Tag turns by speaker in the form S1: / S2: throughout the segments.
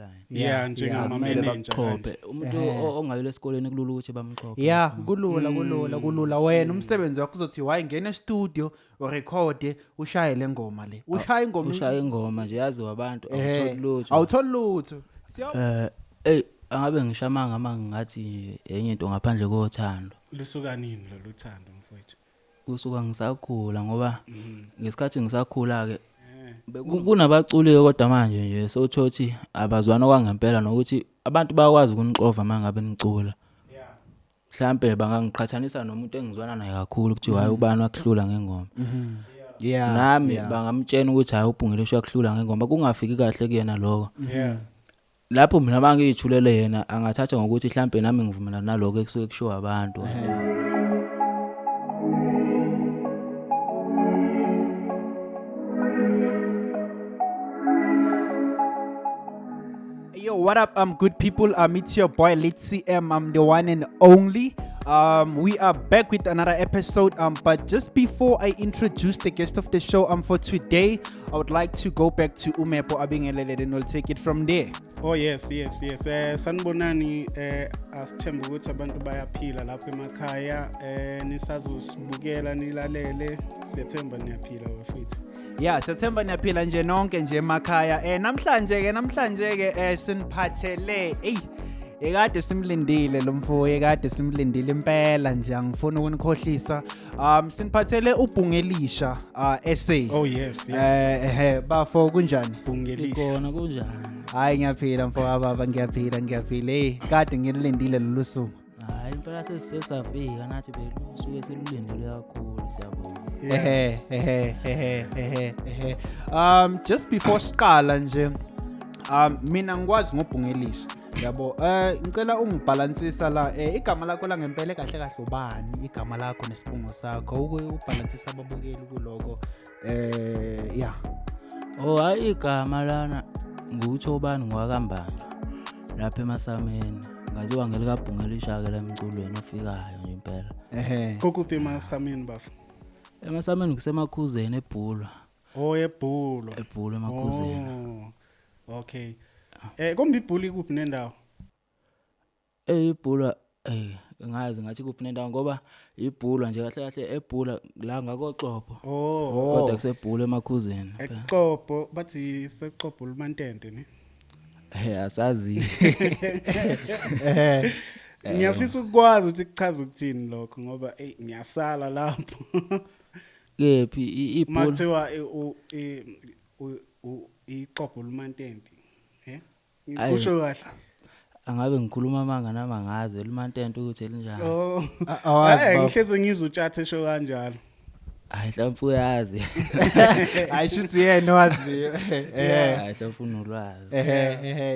S1: line.
S2: Njengama
S1: Kumele
S2: manager
S1: baqhophe umuntu ongayile esikoleni kulula ukuthi bamqhophe.
S3: Yeah, kulula wena umsebenzi wakho uzothi wayingena e-studio urekhode ushaye le ngoma le. Ushaya
S1: ingoma nje yazi wabantu
S3: awutholi lutho.
S1: Angabe ngishamanga mangathi enye into ngaphandle kothando.
S2: Lusuka nini lo luthando mfowethu?
S1: Kusuka ngisakhula ngoba ngesikhathi ngisakhula ke kunabaculi kodwa manje nje sothothi abazwana kwangempela nokuthi abantu bayakwazi ukuniqova mangabe nicula. Mhlambe bangangiqhathanisa nomuntu engizwana naye kakhulu ukuthi hayi ubani wakuhlula ngengoma. Nami bangamtshena ukuthi hayi uBhungile uyakuhlula ngengoma kungafiki kahle kuyena lokho. Lapho mina bangiyithulele yena angathatha ngokuthi mhlambe nami ngivumelana naloko ekusuke kusho abantu.
S3: Yo, what up, good people? It's your boy Lit CM. I'm the one and only. We are back with another episode. But just before I introduce the guest of the show, for today, I would like to go back to Umepo Abingelele, and we'll take it from there.
S2: Oh yes. Sanibonani asithemba ukuthi abantu bayaphila lapha emakhaya nisazosibukela nilalele siyethemba niyaphila bafethu.
S3: Yeah, September niyaphila nje nonke nje emakhaya. Namhlanje ke siniphathele ekade simlindile lo mfo ekade simlindile impela nje angifuni ukunikhohlisa. Siniphathele uBhungelisha essay.
S2: Oh yes.
S3: Bafo kunjani?
S2: Bhungelisha.
S1: Khona kunjani?
S3: Hayi ngiyaphila mfo baba ngiyaphila. Kade ngilindile lolu suku.
S1: Hayi impela sesafika nathi belusuke selulindele kakhulu siyabonga.
S3: Just before siqala nje mina ngikwazi ngoBhungelisha yabo ngicela ungibalansisa la igama lakho la ngempela kahle ubani igama lakho nesibongo sakho ubalansisa ababukeli kuloko
S1: hayi igama lana ngutho ubani ngwakambani lapha eMasameni ngaziwa ngelika Bhungelisha ke lemculweni ofikayo nje impela.
S2: Kokuphi eMasameni bafu?
S1: Emasameni kusemakhuzeni eBhulwa.
S2: eBhulwa.
S1: eBhulwa emakhuzeni.
S2: Okay. Kombi iBhulwa kuphi nendawo?
S1: eBhulwa ngazi ngathi kuphi nendawo ngoba iBhulwa nje kahle eBhulwa la ngakoXhopho. Kodwa kuseBhulwa emakhuzeni.
S2: eXhopho bathi seXhopho uMantente ne?
S1: Asazi.
S2: Ngiyafisa ukwazi ukuthi kuchaza ukuthini lokho ngoba ngiyasala lapho.
S1: Kephi iBhulwa
S2: Mathiwa iXhopho uMantente. Ngikusho kahle.
S1: Angabe ngikhuluma manga namangaze uMantente ukuthi elinjani.
S2: Ngihleze ngizwe utshathe esho kanjalo.
S1: Hayi mhlawumbe uyazi.
S3: Ayishuthi yena owaziyo.
S1: Hayi ufuna ulwazi.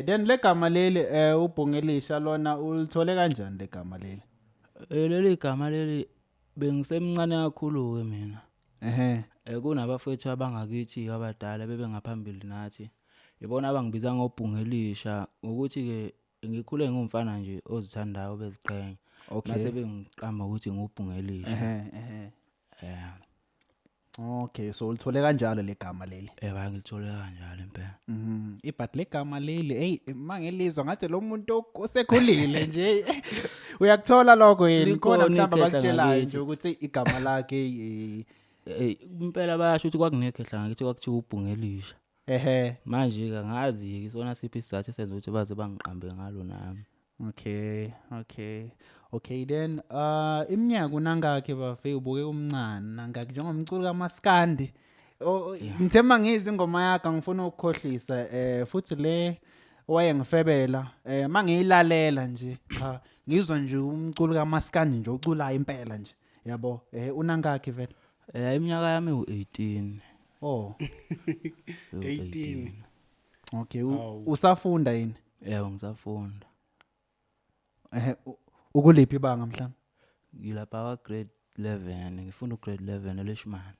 S3: Then legama leli uBhungelisha lona ulithole kanjani legama leli?
S1: Leli gama leli bengisemncane kakhulu ke mina. Kunabafethu abangakithi abadala bebengaphambili nathi. Yibona abangibiza ngoBhungelisha ukuthi ke ngikhule ngumfana nje ozithandayo beziqhenye. Mase bengiqamba ukuthi nguBhungelisha.
S3: Okay, so ulithole kanjalo legama leli.
S1: Ngilithole kanjalo impela.
S3: But legama leli mangelizwa ngathi lo muntu osekhulile nje uyakuthola lokho yini khona mhlamba bakutshelayo nje ukuthi igama lakhe
S1: impela bayasho ukuthi kwakunekhehla ngakithi kwakuthiwa uBhungelisha. Manje ke ngazi isona siphi isizathu esenza ukuthi baze bangiqambe ngalo nami. Okay then iminyaka unangakhe bafe ubuke umncane nangakhe njengomculo kaMaskandi. Ngithemba ngizi ingoma yakhe ngifuna ukukhohlisa futhi le wayengifebela mangiyilalela nje cha ngizwa nje umculo kaMaskandi nje ucula impela nje yabo unangakhe vele iminyaka yami u18.
S2: 18.
S3: Okay usafunda yini?
S1: Yebo ngisafunda.
S3: Ukuliphi ibanga mhlawumbe?
S1: Ngilapha kwa grade 11 ngifunda ugrade 11 eLeshmani.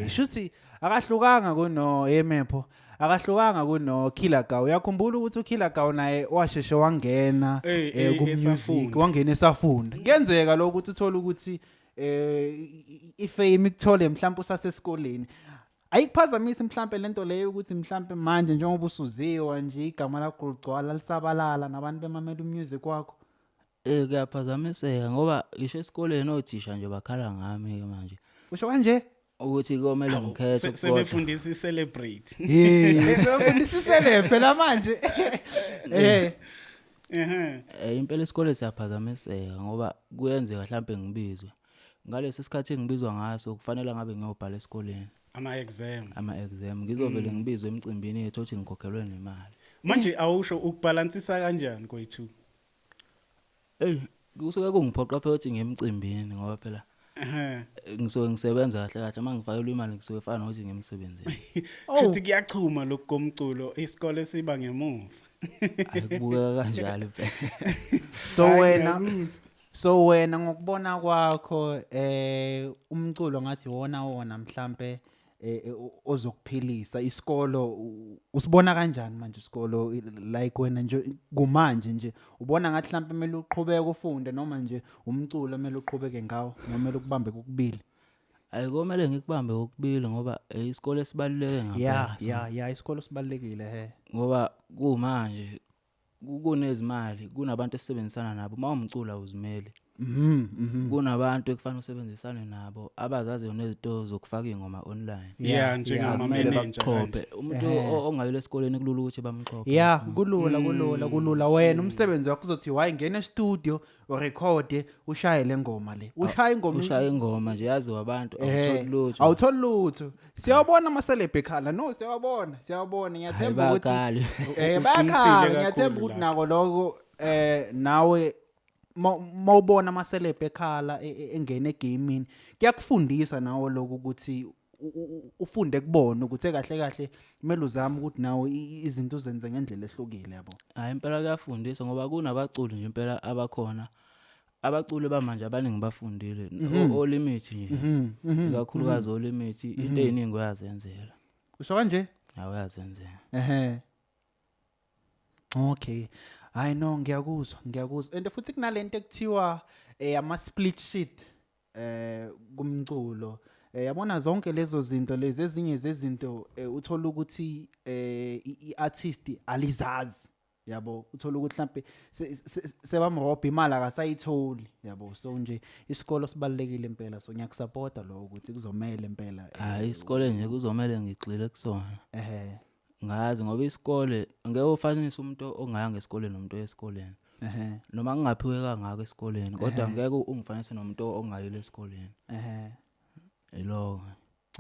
S3: Shuthi akahlukanga kuno Emepo, akahlukanga kuno Khilagawu. Uyakhumbula ukuthi uKhilagawu naye washeshe wangena kumufiki, wangena esafunda. Kuyenzeka lokho ukuthi uthola ukuthi ifame ikuthole mhlawumbe usasesikoleni. ayikuphazamisa mhlambe lento leyo ukuthi mhlambe manje njengoba usuziwa nje igama lakho ligcwala lisabalala nabantu bemamela umusic wakho.
S1: Kuyaphazamiseka ngoba isho esikoleni othisha nje bakhala ngami manje
S3: Usho kanje?
S1: ukuthi komele ngikhethe kodwa
S2: sebefundisa i-celebrate.
S3: Sebefundisisele phela manje.
S1: Impela isikole siyaphazamiseka ngoba kuyenzeka mhlambe ngibizwe ngalesi sikhathi engibizwa ngaso kufanele ngabe ngiyobhala esikoleni ama-exam ngizovele ngibizwe emcimbini yethu othi ngikhokhelwe nemali.
S2: Manje awusho ukubalansisa kanjani kwethu?
S1: Kusuke kungiphoqa phela ukuthi ngiyemcimbini ngoba phela ngisuke ngisebenza kahle kahle mangifakelwa imali ngisuke fana nokuthi ngimsebenzini.
S2: Futhi kuyachuma lokho komculo isikole siba ngemuva.
S1: Ayikubukeka kanjalo phela.
S3: So wena ngokubona kwakho umculo ngathi wona mhlambe ozokuphilisa isikolo usibona kanjani manje isikolo like wena nje kumanje nje ubona ngathi mhlambe kumele uqhubeke ufunde noma nje umculo kumele uqhubeke ngawo noma kumele ukubambe kokubili?
S1: Ayikomele ngikubambe kokubili ngoba isikole sibaluleke ngaphela.
S3: Yeah isikolo sibalekile
S1: ngoba kumanje kunezimali kunabantu esebenzisana nabo mawumcula uzimele. Kunabantu ekufanele usebenzisane nabo abazaziyo nezitolo zokufaka ingoma online.
S2: Njengama manager.
S1: Umuntu ongayile esikoleni kulula ukuthi bamqophe.
S3: Kulula wena umsebenzi wakho uzothi hayi ngene e-studio urecord ushaye le ngoma le. Ushaya
S1: ingoma nje yazi wabantu
S3: awutholi lutho. Siyabona ama-celeb ekhala no siyabona ngiyathemba ukuthi bayakhala ngiyathemba ukuthi nako lokho nawe mawubona ama-celeb ekhala engene egamini kuyakufundisa nawo lokho ukuthi ufunde kubona ukuthi kahle kumele uzame ukuthi nawe izinto uzenze ngendlela ehlukile yabo.
S1: Impela kuyafundisa ngoba kunabaculi nje impela abakhona abaculi bamanje abaningi bafundile olimit nje kakhulukazi olimit into eziningi uyazenzela.
S3: Usho kanje?
S1: Uyazenzela.
S3: Okay. I know ngiyakuzwa and futhi kunalento ekuthiwa ama-split sheet kumculo yabona zonke lezo zinto lezi ezinye zezinto uthola ukuthi i-artist alizazi yabo uthola ukuthi mhlambe sebamrobha imali akasayitholi yabo so nje isikolo sibalekile impela so ngiyakusupporta lo ukuthi kuzomela impela
S1: isikole nje kuzomela ngigxile kusona ngazi ngoba isikole ngeke ufanise umuntu ongayanga esikoleni nomuntu oyesikoleni noma ngingaphiwe kangaka esikoleni kodwa ngeke ungifanise nomuntu ongayile esikoleni ilo.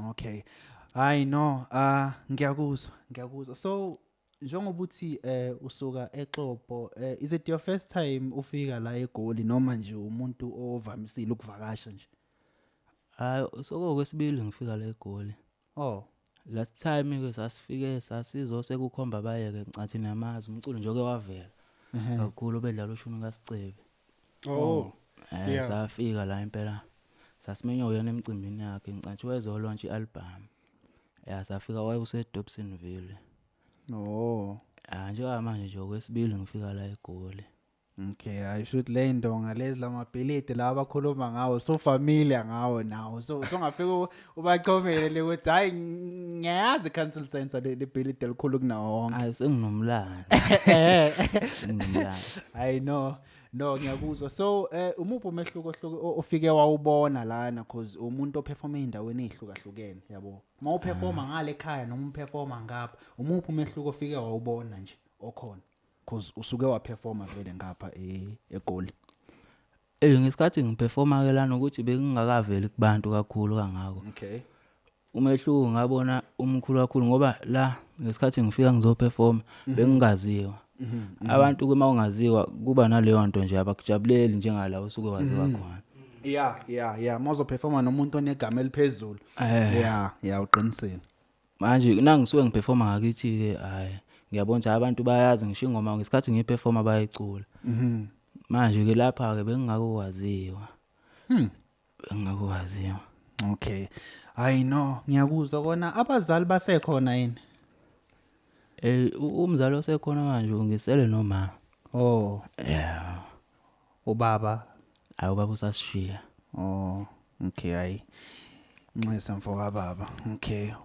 S3: Okay I know ngiyakuzwa so njengoba uthi usuka eXhopo is it your first time ufika la eGoli noma nje umuntu ovamisile ukuvakasha nje?
S1: Sokwesibili ngifika la eGoli. Last time ke sasifike sasizwe sekukhomba bayeke ncathi namazi umculo nje oke wavela kakhulu bedlala ushuni kaSicebe. Safika la impela sasimenywa uyena emcimbini yakhe ncathi wezwe launch album. Safika wayuse Dobsonville. Nje manje nje okwesibili ngifika la eGoli.
S3: Okay, I should lay ndonga lezi lamabhilidi la abakhuluma ngawo so familiar ngawo nawo so ngafika ubaqhomele ukuthi hayi ngiyazi cancel center le bhilidi elikhulu kunawo wonke.
S1: Senginomlando.
S3: I know no ngiyakuzwa so umuphi umehluko ofike wawubona lana cause umuntu operforma endaweni ezihlukahlukene yabo mawuperforma ngale ekhaya noma uperforma ngapha umuphi umehluko ofike wawubona nje okhona cause usuke waperforma vele ngapha eGoli?
S1: Ngesikhathi ngiperforma ke lana ukuthi bekungakaveli kubantu kakhulu kangako.
S3: Okay.
S1: Umehluko ngabona umkhulu kakhulu ngoba la ngesikhathi ngifika ngizoperforma bengingaziwa. Abantu kuma ungaziwa kuba naleyo nto nje abakujabuleli njengala usuke waziwa khona.
S3: Yeah mazo performa nomuntu onegama eliphezulu. Uqinisile.
S1: Manje nangisuke ngiperforma ngakithi ke hayi ngiyabona nje abantu bayazi ngisho ingoma ngesikhathi ngiperforma bayicula. Manje ke lapha ke bengingakwaziwa. Bengingakwaziwa.
S3: Okay. I know ngiyakuzwa kona abazali basekhona yini?
S1: Umzali osekhona manje ungisele noma.
S3: Ubaba
S1: ubaba usashiya.
S3: Okay hayi. Nxese mfoka baba.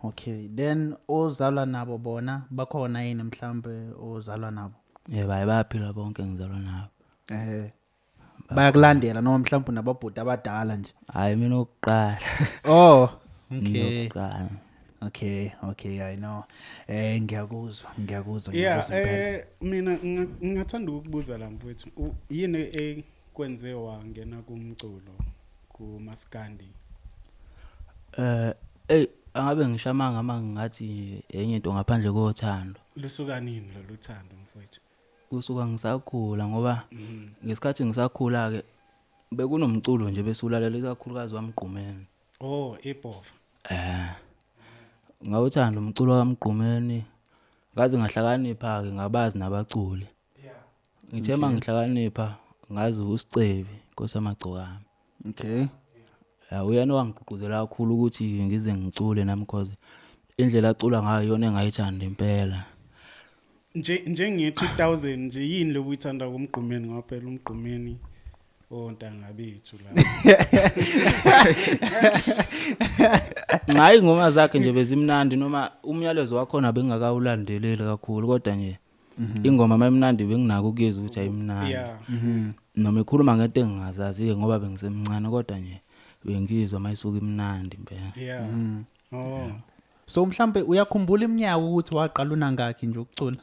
S3: Okay. Then ozalwa nabo bona bakhona yini mhlambe ozalwa nabo?
S1: bayaphila bonke ngizalwa nabo.
S3: Bayakulandela noma mhlambe nababhuti abadala nje.
S1: Hayi mina oqala.
S3: Oh,
S1: Okay.
S3: Okay, I know. Ngiyakuzwa
S2: Yeah, mina ngingathanda ukubuza la mfowethu. Yini ekwenze wangena kumculo kuMaskandi?
S1: Angabe ngishamanga mangathi enye into ngaphandle kothando.
S2: Lusuka nini lo luthando mfowethu?
S1: Kusuka ngisakhula ngoba ngesikhathi ngisakhula ke bekunomculo nje besulalela ikakhulukazi wamgqumeni.
S2: Oh, ePofa.
S1: Ngawuthanda umculo kaMgqumeni. Ngaze ngahlakanipha ke ngabazi nabaculi.
S2: Yeah.
S1: Ngithe mangihlakanipha ngazi uSicebi kosamagcokama.
S3: Okay.
S1: Uyena wangigqugquzela kakhulu ukuthi ngize ngicule nami because indlela acula ngayo yona engayithanda impela.
S2: Njenge 2000 nje yini lokuyithanda kumgqumeni ngoba phela umgqumeni ontanga bethu la.
S1: Ngayi ngoma zakhe nje bezimnandi noma umyalezo wakho na bengakawulandeleli kakhulu kodwa nje ingoma mayimnandi benginako ukuyezwa ukuthi ayimnandi.
S2: Yeah.
S1: Noma ekhuluma ngento engingazazi ngoba bengisemncane kodwa nje bengizwa mayisuka imnandi impela.
S2: Yeah. Oh.
S3: So mhlambe uyakhumbula iminyaka ukuthi waqala unangakhi nje ukucula?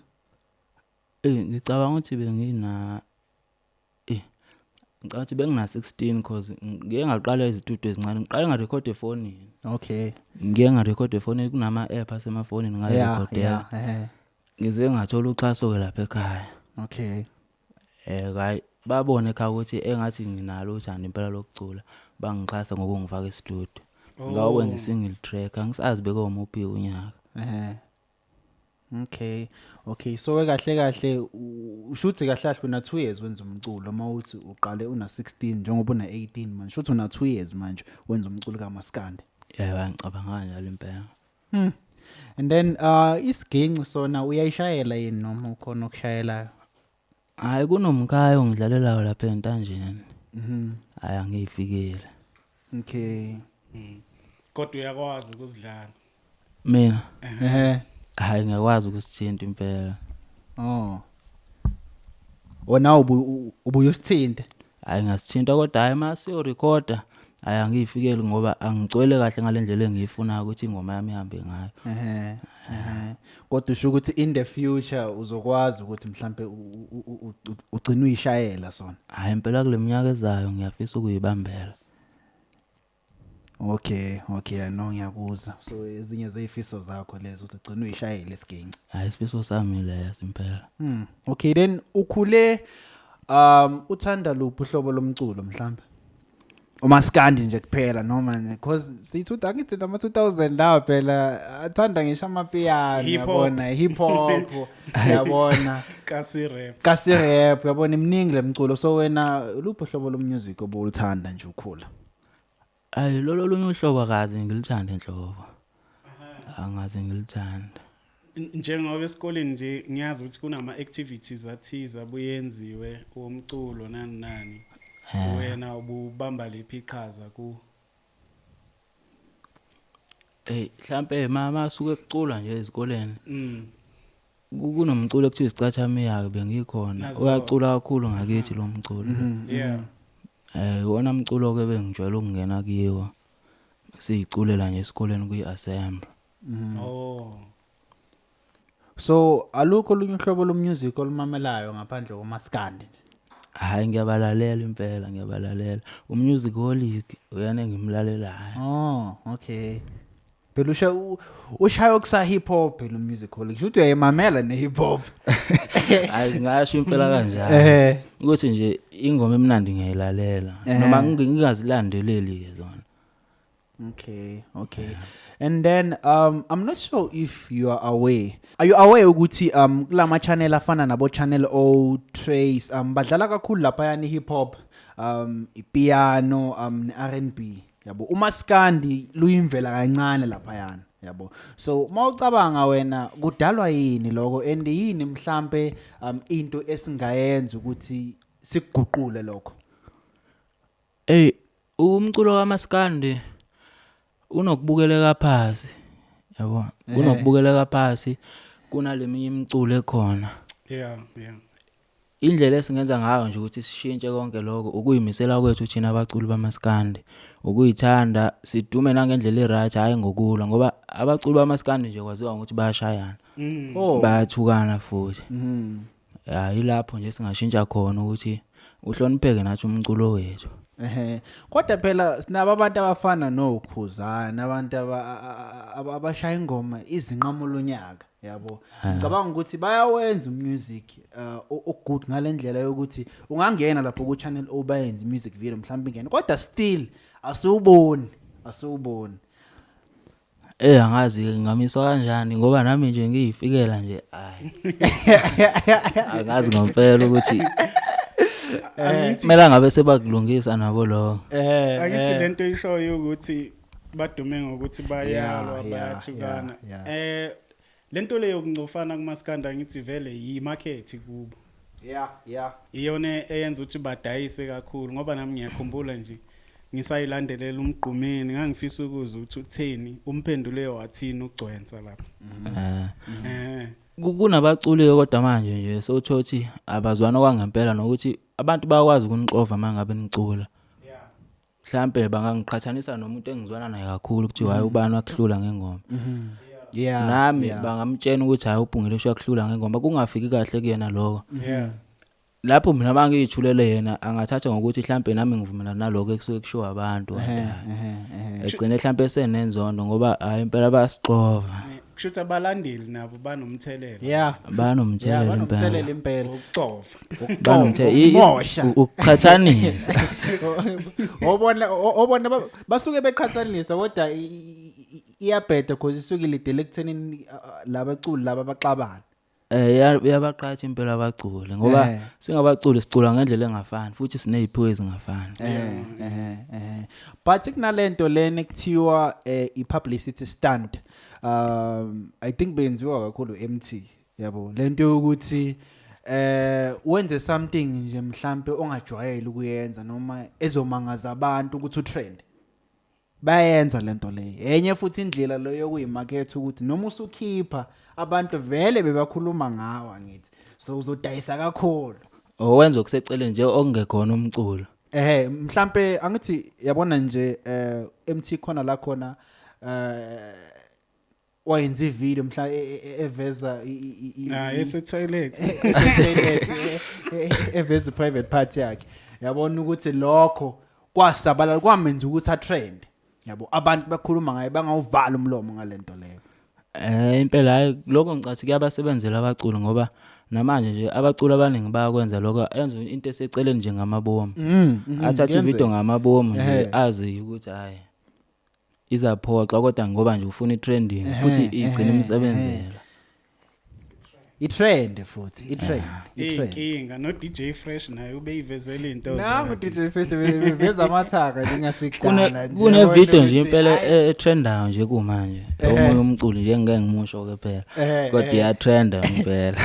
S1: Ngicabanga ukuthi ngicabanga ukuthi bengina 16 cause ngike ngaqala izitudio ezincane ngiqale ngarecord efonini.
S3: Okay.
S1: Ngike ngarecord efonini kunama app asemafonini ngarecordela. Ngize ngathola uxhaso ke lapha ekhaya.
S3: Okay.
S1: Hayi babone ekhaya ukuthi engathi nginalo uthando impela lokucula bangixhasa ngokungifaka e-studio. Ngawukwenza single track angisazi bekomuphi unyaka.
S3: Okay, so kahle ushuthi kahle una 2 years wenza umculo mawuthi uqale una 16 njengoba una 18 manje shuthi una 2 years manje wenza umculo kaMaskandi.
S1: Ngicabanga njalo impela.
S3: And then isiginci sona uyayishayela yini noma ukhona ukushayelayo?
S1: Hayi kunomkhayo ngidlalelayo lapha eNtanjeni. Hayi angiyifikile.
S3: Okay.
S2: Kodwa uyakwazi ukuzidlala.
S1: Mina hayi ngiyakwazi ukusithinta impela.
S3: Ona ubuyusithinte?
S1: Hayi ngasithinta kodwa hayi masiyo recorder hayi angiyifikeli ngoba angicwele kahle ngalendlela engiyifuna ukuthi ingoma yami ihambe ngayo.
S3: Kodwa usho ukuthi in the future uzokwazi ukuthi mhlambe ugcina uyishayela sona.
S1: Hayi impela kule minyaka ezayo ngiyafisa ukuyibambela.
S3: Okay, I know ngiyakuzwa. So ezinye zezifiso zakho lezo ukuthi ugcina uyishayela isiginci.
S1: Hayi isifiso sami leso impela.
S3: Okay, then ukhule uthanda luphi uhlobo lomculo mhlambe? uMaskandi nje kuphela noma because sithuda ngithi nama 2000 la phela athanda ngisho amapiano yabona hip hop yabona kasi rap yabona iminingi lemculo so wena luphi uhlobo lomusic obulithanda nje ukhula?
S1: Ayi lolo lunye uhlobo akazi ngilithanda enhlobo. Angazi ngilithanda.
S2: Njengoba esikoleni nje ngiyazi ukuthi kunama activities athiza abuyenziwe umculo nani. Wena ububamba lephi iqhaza ku?
S1: Mhlambe mama asuke kucula nje ezikoleni. Kunomculo ekuthiwa isicathamiyake bengikhona. Uyacula kakhulu ngakithi lo mculo.
S2: Yeah.
S1: Wona umculo ke bengijwayele ukungena kiwo. Siyiculela nje esikoleni kuyiassembly.
S2: Oh.
S3: So alukho lunye uhlobo lomusic olumamelayo ngaphandle koMaskandi?
S1: Hayi ngiyabalalela impela ngiyabalalela. Umusic holic uyana engimlalelayo.
S3: Oh, okay. Phela ushaya okusa hip hop lo music holic. Uthi uyayimamela ne hip hop.
S1: Hayi ngasho impela kanjalo. Ukuthi nje ingoma emnandi ngiyayilalela noma ngingazilandeleli ke zona.
S3: Okay. And then I'm not sure if you are aware. Are you aware ukuthi kulama channel afana nabo Channel O, Trace badlala kakhulu lapha yani hip hop, ipiano, R&B. Yabo uMaskandi luyimvela kancane lapha yana. Yabo. So mawucabanga wena kudalwa yini lokho and yini mhlambe into esingayenza ukuthi sikuguqule lokho?
S1: Umculo kaMaskandi unokubukeleka phansi yabo unokubukeleka phansi kunaleminye imiculo ekhona
S2: yeah
S1: indlela esingenza ngayo nje ukuthi sishintshe konke lokho ukuyimisela kwethu thina abaculi bamaskandi ukuyithanda sidume nangendlela eright hayi ngokulwa ngoba abaculi bamaskandi nje kwaziwa ukuthi bayashayana bayathukana futhi ya ilapho nje singashintsha khona ukuthi uhlonipheke nathi umculo wethu
S3: kodwa phela sinabo abantu abafana nokhuzana abantu abashaya ingoma izinqamulo unyaka yabo ngicabanga ukuthi bayawenza umusic ogood ngalendlela yokuthi ungangena lapho ku channel obayenza music video mhlawumbe ingene kodwa still asiwuboni
S1: angazi ngamiswa kanjani ngoba nami nje ngiyifikela nje hayi akazi ngempela ukuthi kumele ngabe sebakulungisa nabo lo
S2: akithi lento ishoyo ukuthi badume ngokuthi bayalwa bayathukana lento leyo kuncofana kumaskanda ngithi vele yimarket kubo iyona eyenza ukuthi badayise kakhulu ngoba nami ngiyakhumbula nje ngisayilandelela umgqumeni ngangifisa ukuza ukuthi utheni umphendule wathini ugcwensa lapha
S1: kunabaculi kodwa manje nje sothothi abazwana kwangempela nokuthi abantu bayakwazi ukuniqova mangabe nicula mhlambe bangangiqhathanisa nomuntu engizwana naye kakhulu ukuthi hayi ubani wakuhlula ngengoma nami bangamtshena ukuthi hayi uphungile uyakuhlula ngengoma kungafiki kahle kuyena lokho lapho mina bangiyithulele yena angathatha ngokuthi mhlambe nami ngivumelana naloko ekusuke kusho abantu egcine mhlambe senenzondo ngoba hayi impela bayasiqova
S2: kushuthi abalandeli nabo banomthelela
S1: banomthelela
S3: impela
S1: banomthelela ukuqhathanisa
S3: obona basuke beqhathanisa kodwa iyabheda because isuke lidele ekuthenini labaculi laba baxabana
S1: yabaqhathi impela abaculi ngoba singabaculi sicula ngendlela engafani futhi sineziphiwo ezingafani
S3: but kunalento lena ekuthiwa i-publicity stunt I think benziwa kakhulu MT yabo lento yokuthi wenze something nje mhlambe ongajwayele ukuyenza noma ezomangaza abantu ukuthi utrend bayenza lento le enye futhi indlela lo yokuyimarket ukuthi noma usukhipha abantu vele bebakhuluma ngawa ngithi so uzodayisa kakhulu
S1: owenza okuseceleni nje okungekhona umculo
S3: mhlambe angithi yabona nje MT khona la khona wayenza ivideo mhla eveza
S2: toilet
S3: eveza private party yakhe yabona ukuthi lokho kwasabalala kwamenza ukuthi atrend yabo abantu bakhuluma ngaye bangawuvala umlomo ngalento leyo
S1: impela hayi lokho ngicathi kuyabasebenzela abaculi ngoba namanje nje abaculi abaningi bayakwenza lokho enza into eseceleni nje ngamabomu athatha ivideo ngamabomu nje azi ukuthi hayi izaphoxa kodwa ngoba nje ufuna itrending futhi igcina imsebenzela
S3: itrend futhi itrend
S2: inkinga no DJ Fresh naye ubeyivezela into
S3: naku DJ Fresh beveza amathaka njengasikudala
S1: kune video nje impela etrendayo nje kumanje omunye umculi nje ngeke ngimusho ke phela kodwa iyatrenda impela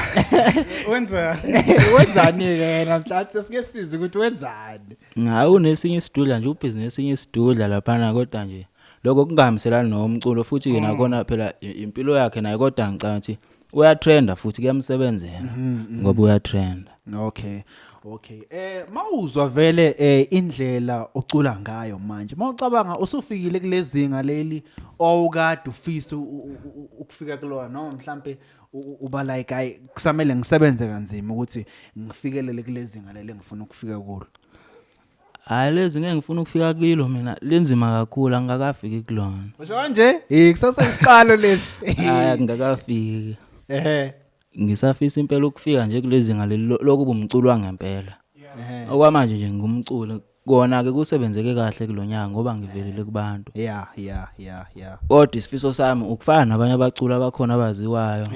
S2: wenzani
S3: ke yena mhlathi sesike siza ukuthi wenzani
S1: ngawu unesinye isidudla nje ubusiness esinye isidudla lapha na kodwa nje lokho kungahambiselana nomculo futhi yena khona phela impilo yakhe naye kodwa ngicathi uyatrenda futhi kuyamsebenzela ngoba uyatrenda
S3: okay mawuzwa vele indlela ocula ngayo manje mawucabanga usufikile kulezinga leli owukade ufisa ukufika kulona noma mhlambe uba like hayi kusamele ngisebenze kanzima ukuthi ngifikelele kulezinga leli engifuna ukufika kulo
S1: hayi lezi ngeke ngifuna ukufika kilo mina lenzima kakhulu angakafiki kulona
S3: usho nje kusasa isiqalo lesi
S1: hayi ngakafiki ngisafisa impela ukufika nje kulezinga lokuba umculo wangempela okwamanje nje ngumculo kona ke kusebenzeke kahle kulonyaka ngoba ngivelele kubantu kodwa isifiso sami ukufana nabanye abaculi abakhona abaziwayo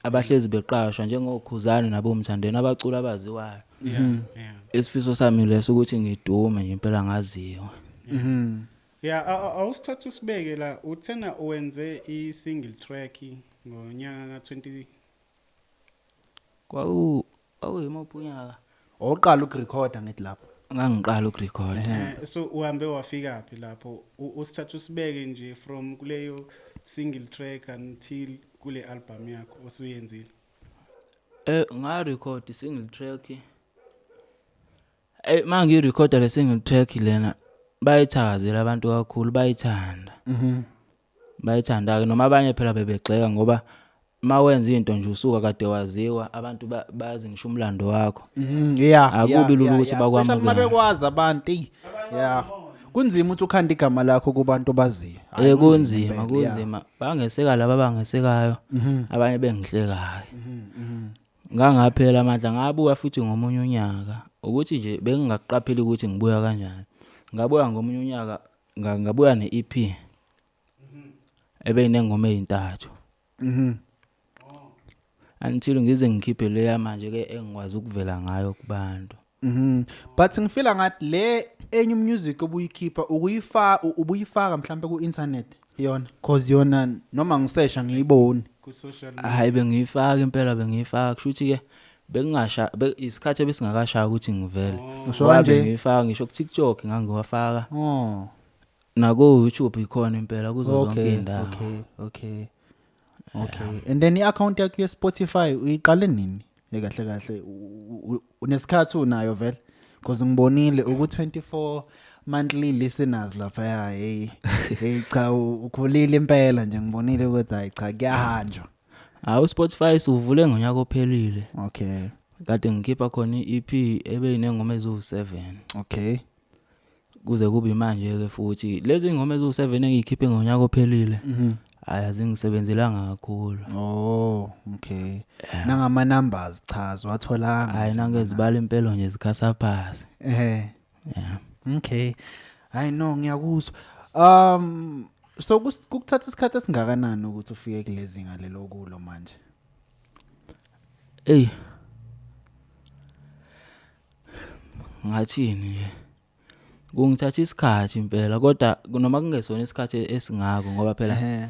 S1: abahlezi beqashwa njengokhuzani nabo Mthandeni abaculi abaziwayo isifiso sami leso ukuthi ngidume nje impela ngaziwa
S2: awusithatha usibeke la uthena wenze i-single track ngonyaka ka-20
S1: kwayimaphunyaka
S3: oqala ukurecorda ngithi lapho
S1: ngangiqala ukurecord.
S2: So uhambe wafika phi lapho usithatha usibeke nje from kuleyo single track until kule album yakho osuyenzile.
S1: Nga record single track. Manje ngirecorda le single track lena bayithakazela abantu kakhulu bayithanda. Bayithanda ke noma abanye phela bebegxeka ngoba mawenza into nje usuka kade waziwa abantu bazi ngisho umlando wakho. Akubi lulu ukuthi bakwamukela.
S3: Uma bekwazi abantu kunzima ukuthi ukhanda igama lakho kubantu baziyo.
S1: Kunzima bangeseka laba bangesekayo abanye bengihlekayo. Ngangaphela amandla ngabuya futhi ngomunye unyaka ukuthi nje bengingaqapheli ukuthi ngibuya kanjani. Ngabuya ngomunye unyaka ngabuya neEP. Ebeyinengoma ezintathu. Until ngize ngikhiphe leya manje ke engikwazi ukuvela ngayo kubantu.
S3: But ngifila ngathi le enye music obuyikhipha ubuyifaka mhlambe ku internet yona cause yona noma ngisesha ngiyiboni
S2: Ku social
S1: hayi bengiyifaka impela bengiyifaka kushuthi ke bengingasha isikhathi ebesingakashaya ukuthi ngivele
S3: Usho nje
S1: ngiyifaka ngisho ku TikTok ngangiwafaka nako YouTube ikhona impela kuzo zonke indawo.
S3: Okay. And then i-account yakho ye Spotify uyiqale nini kahle unesikhathi unayo vele because ngibonile ukuthi 24 monthly listeners lapha hey cha ukhulile impela nje ngibonile ukuthi hayi cha kuyahanjwa.
S1: Spotify suvule ngonyaka ophelile.
S3: Okay.
S1: Kade ngikhipha khona iEP ebeyinengoma ezu7.
S3: Okay.
S1: Kuze kube manje ke futhi lezi ngoma ezu7 engikhiphe ngonyaka ophelile. Azingisebenzelanga kakhulu.
S3: Okay. Nangama numbers chaza wathola
S1: hayi nangezibala impelo nje zikhasa phasi.
S3: Okay. I know ngiyakuzwa. So kukuthatha isikhathi esingakanani ukuthi ufike kulezi ngalelo kulo manje?
S1: Ngathini nje. Kungithatha isikhathi impela kodwa noma kungesona isikhathi esingako ngoba phela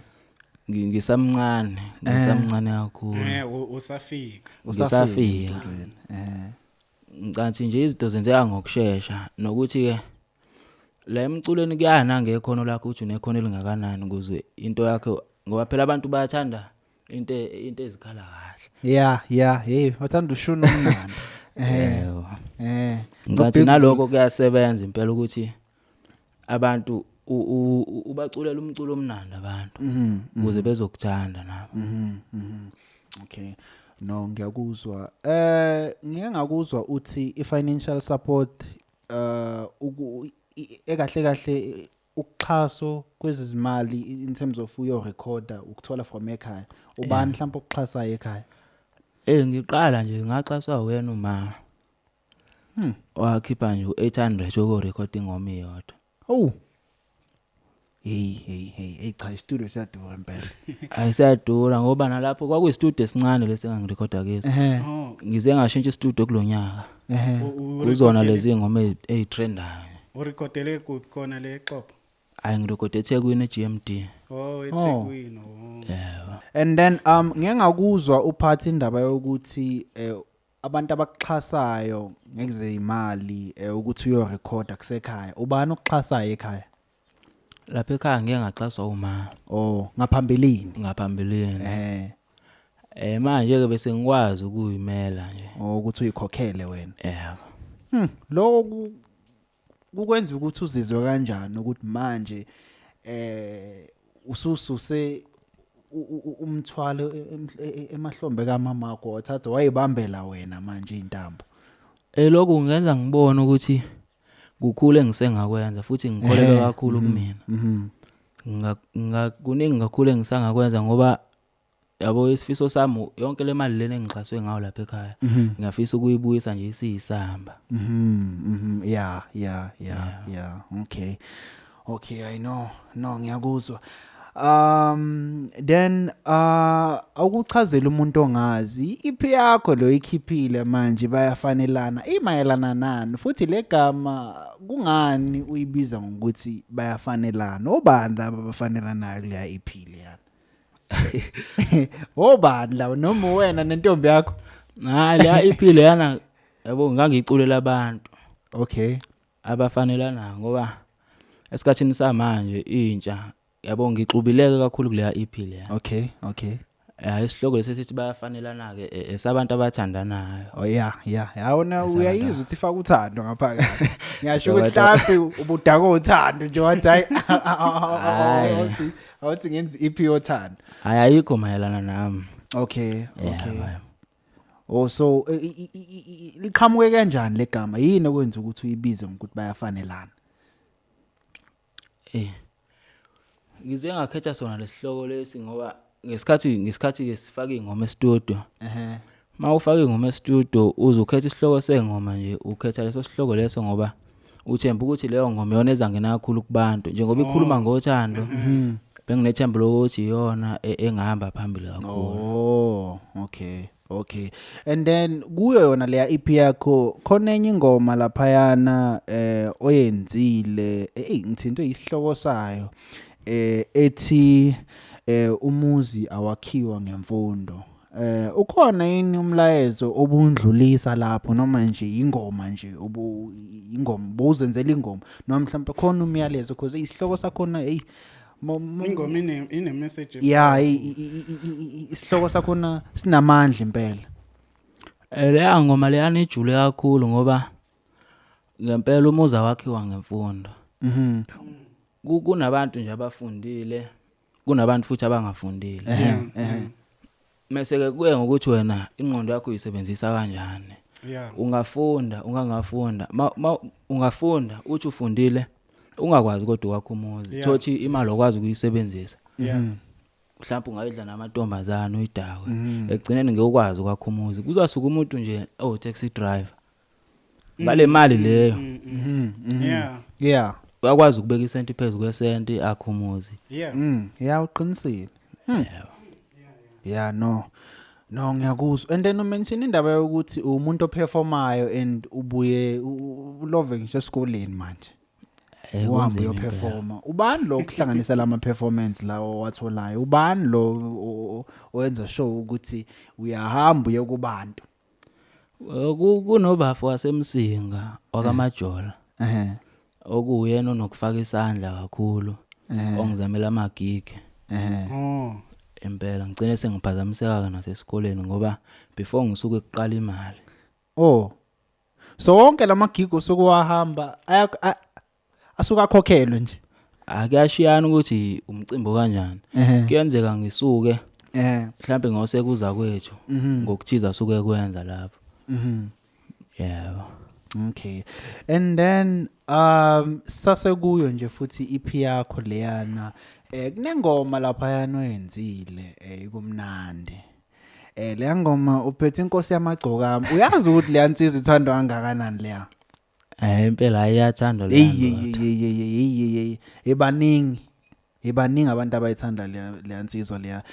S1: ngisamncane kakhulu.
S2: Usafika.
S1: Ngicathi nje izinto zenzeka ngokusheshsha nokuthi ke la emculweni kuyana ngekhono lakho uthi unekhono elingakanani ukuze into yakho ngoba phela abantu bayathanda into ezikhala kahle.
S3: Hey wathanda ushuna umnandi.
S1: Ngicathi naloko kuyasebenza impela ukuthi abantu ubaculela umculo omnandi abantu ukuze bezokuthanda nabo.
S3: Okay. No ngiyakuzwa. Ngeke ngakuzwa uthi i-financial support ekahle ukuxhaso kwezezimali in terms of your recorder ukuthola from ekhaya. Ubani mhlawumbe ukuxhasa ekhaya?
S1: Ngiqala nje ngaxaswa wena uma. Wakhipha nje u800 oko recording ngoma iyodwa.
S3: Hey cha studio siyadura impela.
S1: Ayisiyadura ngoba nalapho kwakuyi studio esincane lesi engangirecorda kuso. Ngize ngashintsha studio kulonyaka. Kuzona lezi ngoma ezitrendayo.
S2: Urecordele kuphi khona le Exopo?
S1: Ngirecorde eThekwini eGMD.
S2: eThekwini.
S3: And then ngeke ngakuzwa uphathi indaba yokuthi abantu abakuxhasayo ngekuze imali ukuthi uyo recorda kusekhaya. Ubani okuxhasayo ekhaya?
S1: Lapha ekhaya ngeke ngaxaswa uma.
S3: Ngaphambilini.
S1: Manje ke bese ngikwazi ukuyimela nje.
S3: Ukuthi uyikhokhele wena. Lo kukwenza ukuthi uzizwe kanjani ukuthi manje usususe umthwalo emahlombe kamama wakho wathatha wayibambela wena manje intambo.
S1: Lokho kungenza ngibone ukuthi kukhulu engisengakwenza futhi ngikholelwa kakhulu kumina. Kuningi kakhulu engisangakwenza ngoba yabo isifiso sami yonke le mali lena engixhaswe ngayo lapha ekhaya ngiyafisa ukuyibuyisa nje isisamba. Okay
S3: I know no ngiyakuzwa. Then akuchazela umuntu ongazi ipi yakho lo ikhiphile manje bayafanelana imayelana nani futhi legama kungani uyibiza ngokuthi bayafanelana obani laba bafanelanayo kuleya iphile yana obani la noma wena nentombi yakho
S1: la iphile yana yabo ngangiculela abantu.
S3: Okay.
S1: abafanelana ngoba esikhathini samanje intsha yabo ngixubileke kakhulu kuleya EP leya.
S3: Okay.
S1: Isihloko lesithi bayafanelana ke esabantu abathandanayo.
S3: Oh yeah. Yawona uyayizwa uthi faka uthando ngaphakathi. Ngiyasho ukuthi mhlawumbe ubudaka uthando nje wathi hayi awuthi ngenza EP yothando.
S1: Hayi ayikho mayelana nami.
S3: Okay.
S1: Yeah,
S3: Oh so liqhamuke kanjani legama? Yini okwenza ukuthi uyibize ngokuthi bayafanelana?
S1: Ngize ngakhetha sona lesihloko lesi ngoba ngesikhathi ke sifaka ingoma e-studio. Mawufaka ingoma e-studio uzukhetha isihloko sengoma nje ukhetha leso sihloko leso ngoba uthemba ukuthi leyo ngoma yona ezangena kakhulu kubantu njengoba ikhuluma ngothando. Benginethemba lokuthi iyona engahamba phambili kakhulu.
S3: Oh, okay. And then kuyo yona leya EP yakho khona enye ingoma laphayana oyenzile ngithintwe isihloko sayo ethi umuzi awakhiwa ngemfundo. Ukhona yini umlayezo obundlulisa lapho noma nje ingoma nje ingoma bozenzela ingoma noma mhlawumbe khona umyalezo because isihloko sakhona
S2: ingoma ine message.
S3: Yeah, isihloko sakhona sinamandla impela.
S1: Leya ngoma leyana ijule kakhulu ngoba ngempela umuzi awakhiwa ngemfundo. Kunabantu nje abafundile, kunabantu futhi abangafundile. Mase ke kuye ngokuthi wena ingqondo yakho uyisebenzisa kanjani. Ungafunda, ungangafunda. Ungafunda uthi ufundile ungakwazi kodwa wakho umuzi. Thothi imali okwazi ukuyisebenzisa. Mhlawumbe ungayidla namantombazana uyidakwe. Egcineni ngekwazi kwakho umuzi. Kuzasuka umuntu nje taxi driver. Ngale mali leyo.
S2: Yeah.
S1: Uyakwazi ukubeka isenti phezulu kwesenti akho umuzi.
S3: Yeah uqinisile. Yeah no ngiyakuzwa. And then umention indaba yokuthi umuntu operformayo and ubuye ulove ngisho esikoleni manje. Uhambe uyoperforma. Ubani lo kuhlanganisa lama performance lawo watholayo? Ubani lo oyenza show ukuthi uyahamba uye kubantu?
S1: Kunobafu wasemsinga wakamajola. Okuyena onokufaka isandla kakhulu. Ongizamela amagig. Impela ngicine sengiphazamiseka nasesikoleni ngoba before ngisuke ukuqala imali.
S3: So wonke lamagigo sokuwahamba asuka akhokhelwe nje.
S1: Akuyashiyana ukuthi umcimbi kanjani. Kuyenzeka ngisuke mhlambe ngosekuza kwethu ngokuthiza asuke kwenza lapho. Yeah.
S3: Okay. And then sasekuyo nje futhi EP yakho leyana kunengoma lapha yana oyenzile kumnandi. Le ngoma uphethe inkosi yamagcoka. Uyazi ukuthi le yansizwa ithandwa kangakanani leya?
S1: Impela ayathandwa le.
S3: Ebaningi abantu abayithanda le yansizwa leya.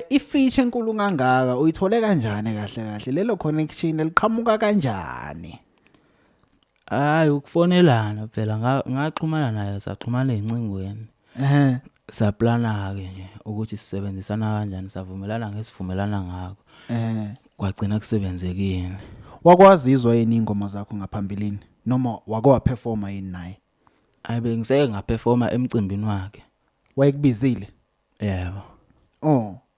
S3: I-feature enkulu kangaka uyithole kanjani kahle lelo connection eliqhamuka kanjani?
S1: Hayi ukufonelana phela ngaxhumana naye saxhumana ezingcingweni. Saplana ke nje ukuthi sisebenzisana kanjani savumelana ngesivumelana ngakho. Kwagcina kusebenzekile.
S3: Wakwazizwa yini ingoma zakho ngaphambilini noma wake performa yini naye?
S1: Ayibe ngiseke ngaperforma emcimbini wakhe.
S3: Wayekubizile?
S1: Yebo.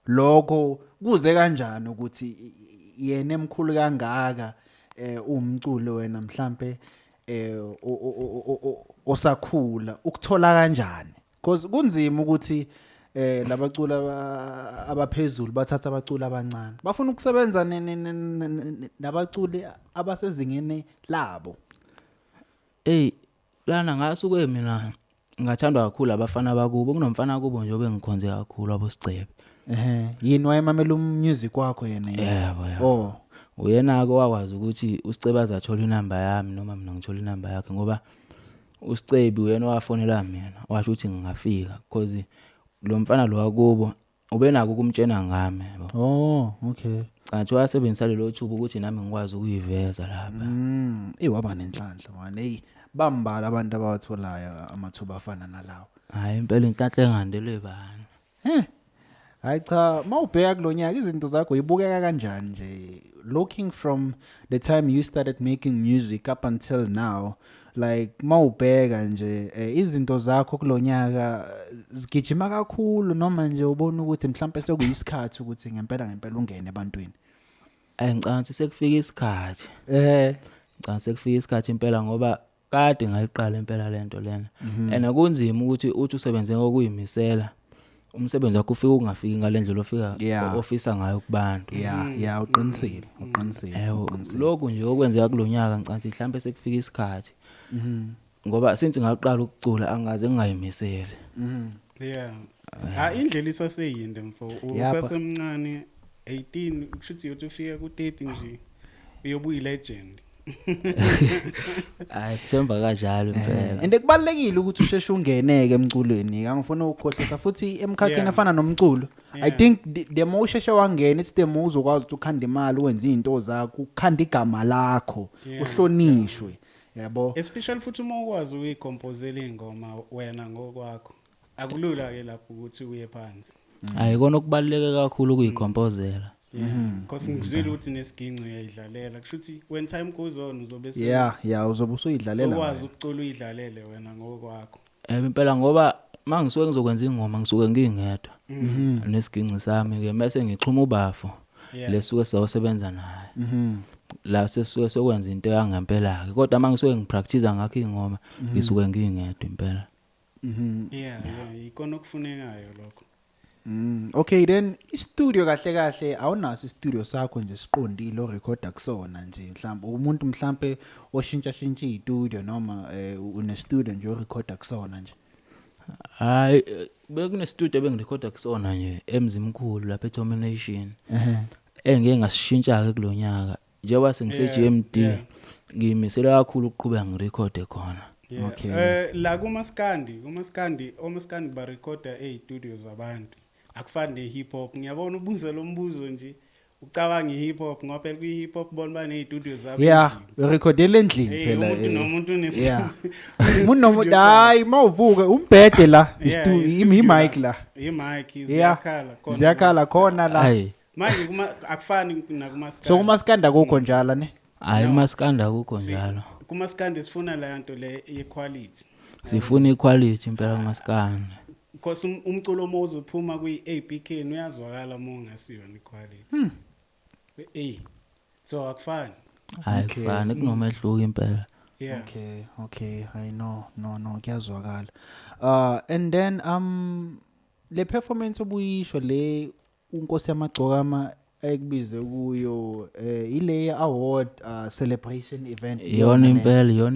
S3: Lokho kuze kanjani ukuthi yena emkhulu kangaka umculo wena mhlambe osakhula ukuthola kanjani? Because kunzima ukuthi labacula abaphezulu bathatha abacula abancane. Bafuna ukusebenza nabaculi abasezingeni labo.
S1: Lana ngasuke mina ngathandwa kakhulu abafana bakubo. Kunomfana kubo nje obengikhonze kakhulu abosicebe.
S3: Yini wayemamela umusic wakho yena?
S1: Yebo. Uyena ke wakwazi ukuthi uSicebe azathola inamba yami noma mina ngithola inamba yakhe ngoba uSicebe uyena wafonela mina washo ukuthi ngingafika because lo mfana lo wakubo ubenako ukumtshena ngami yabo.
S3: Okay.
S1: Kanti wasebenzisa lelo thuba ukuthi nami ngikwazi ukuyiveza lapha.
S3: Waba nenhlanhla man. Bambala abantu abawatholayo amathuba afana nalawo.
S1: Hayi impela inhlanhla engandelwe bani.
S3: Hayi cha mawubheka kulonyaka izinto zakho yibukeka kanjani nje looking from the time you started making music up until now like mawubheka nje izinto zakho kulonyaka zigijima kakhulu noma nje ubona ukuthi mhlawumbe sekuyisikhathi ukuthi ngempela ungene ebantwini.
S1: Ngicabanga sekufika isikhathi. Ngicabanga sekufika isikhathi impela ngoba kade ngayiqala impela lento lena. And kunzima ukuthi uthi usebenze ngokuyimisela. Umsebenzi wakho ufika ungafiki ngalendlela ofika ofisa ngayo kubantu.
S3: Yeah, uqinisile.
S1: Lokho nje okwenzeka kulonyaka ngicabanga mhlawumbe sekufika isikhathi. Ngoba since ngaqala ukucula angaze ngingayimiseli.
S2: Indlela isaseyinde mfo. Usasemncane 18 kushuthi uyothi ufika ku30 nje uyobuyi legend.
S1: Sithemba kanjalo impela.
S3: And kubalekile ukuthi usheshe ungeneke emculweni. Angifuna ukukhohlisa futhi emkhakheni efana nomculo. I think the more usheshe wangena it's the more uzokwazi ukukhanda imali wenza izinto zakho, ukhanda igama lakho, uhlonishwe. Yabo.
S2: Especially futhi uma ukwazi ukuyicompose ingoma wena ngokwakho. Akulula ke lapho ukuthi uye phansi.
S1: Ayikona okubaleke kakhulu ukuyicompozela.
S2: Because ngizwile ukuthi nesiginci uyayidlalela kushuthi when time goes on uzobe
S3: uzobe usuyidlalela
S2: ukwazi ukucula uyidlalele wena ngokwakho
S1: impela ngoba mangisuke ngizokwenza ingoma ngisuke ngingedwa nesiginci sami ke mase ngixhuma ubafo lesuke sawosebenza naye la sesuke sokwenza into yangempela ke kodwa mangisuke ngipractice ngakho ingoma ngisuke ngingedwa impela
S2: ikona okufunekayo lokho.
S3: Okay then istudio kahle awunaso istudio sakho nje siqondile orecorda kusona nje mhlawumbe umuntu mhlawumbe oshintsha istudio noma une studio nje orecorda kusona nje.
S1: Hayi bekune studio bengirecorda kusona nje emzimkhulu lapha eTomination. Engeke ngasishintsha ke kulonyaka njengoba sengise GMD ngimisela kakhulu ukuqhubeka ngirecorde khona.
S2: Okay. La kumaskandi ba recorda studios zabantu. Akufani ne hip hop ngiyabona ubuze lo mbuzo nje ucabanga i hip hop ngoba phela kwi hip hop bona bane studios zabo
S3: urecordela endlini phela
S2: umuntu
S3: umuntu hayi mawuvuka umbhede la i-mic la
S2: i-mic
S3: ziyakhala khona la
S2: manje akufani nakumaskanda
S3: so kumaskanda kukho njalo ne
S1: hayi kumaskanda kukho njalo
S2: kumaskanda sifuna la nto le equality
S1: sifuna equality impela kumaskanda
S2: because umculo omozo uphuma kwi-ABK uyazwakala uma ungasiyona equality so akufani
S1: hayi kufani kunomehluko impela
S3: okay I know no kuyazwakala and then le performance obuyisho le unkosi yamagcokama ekubize kuyo ile award celebration event
S1: yona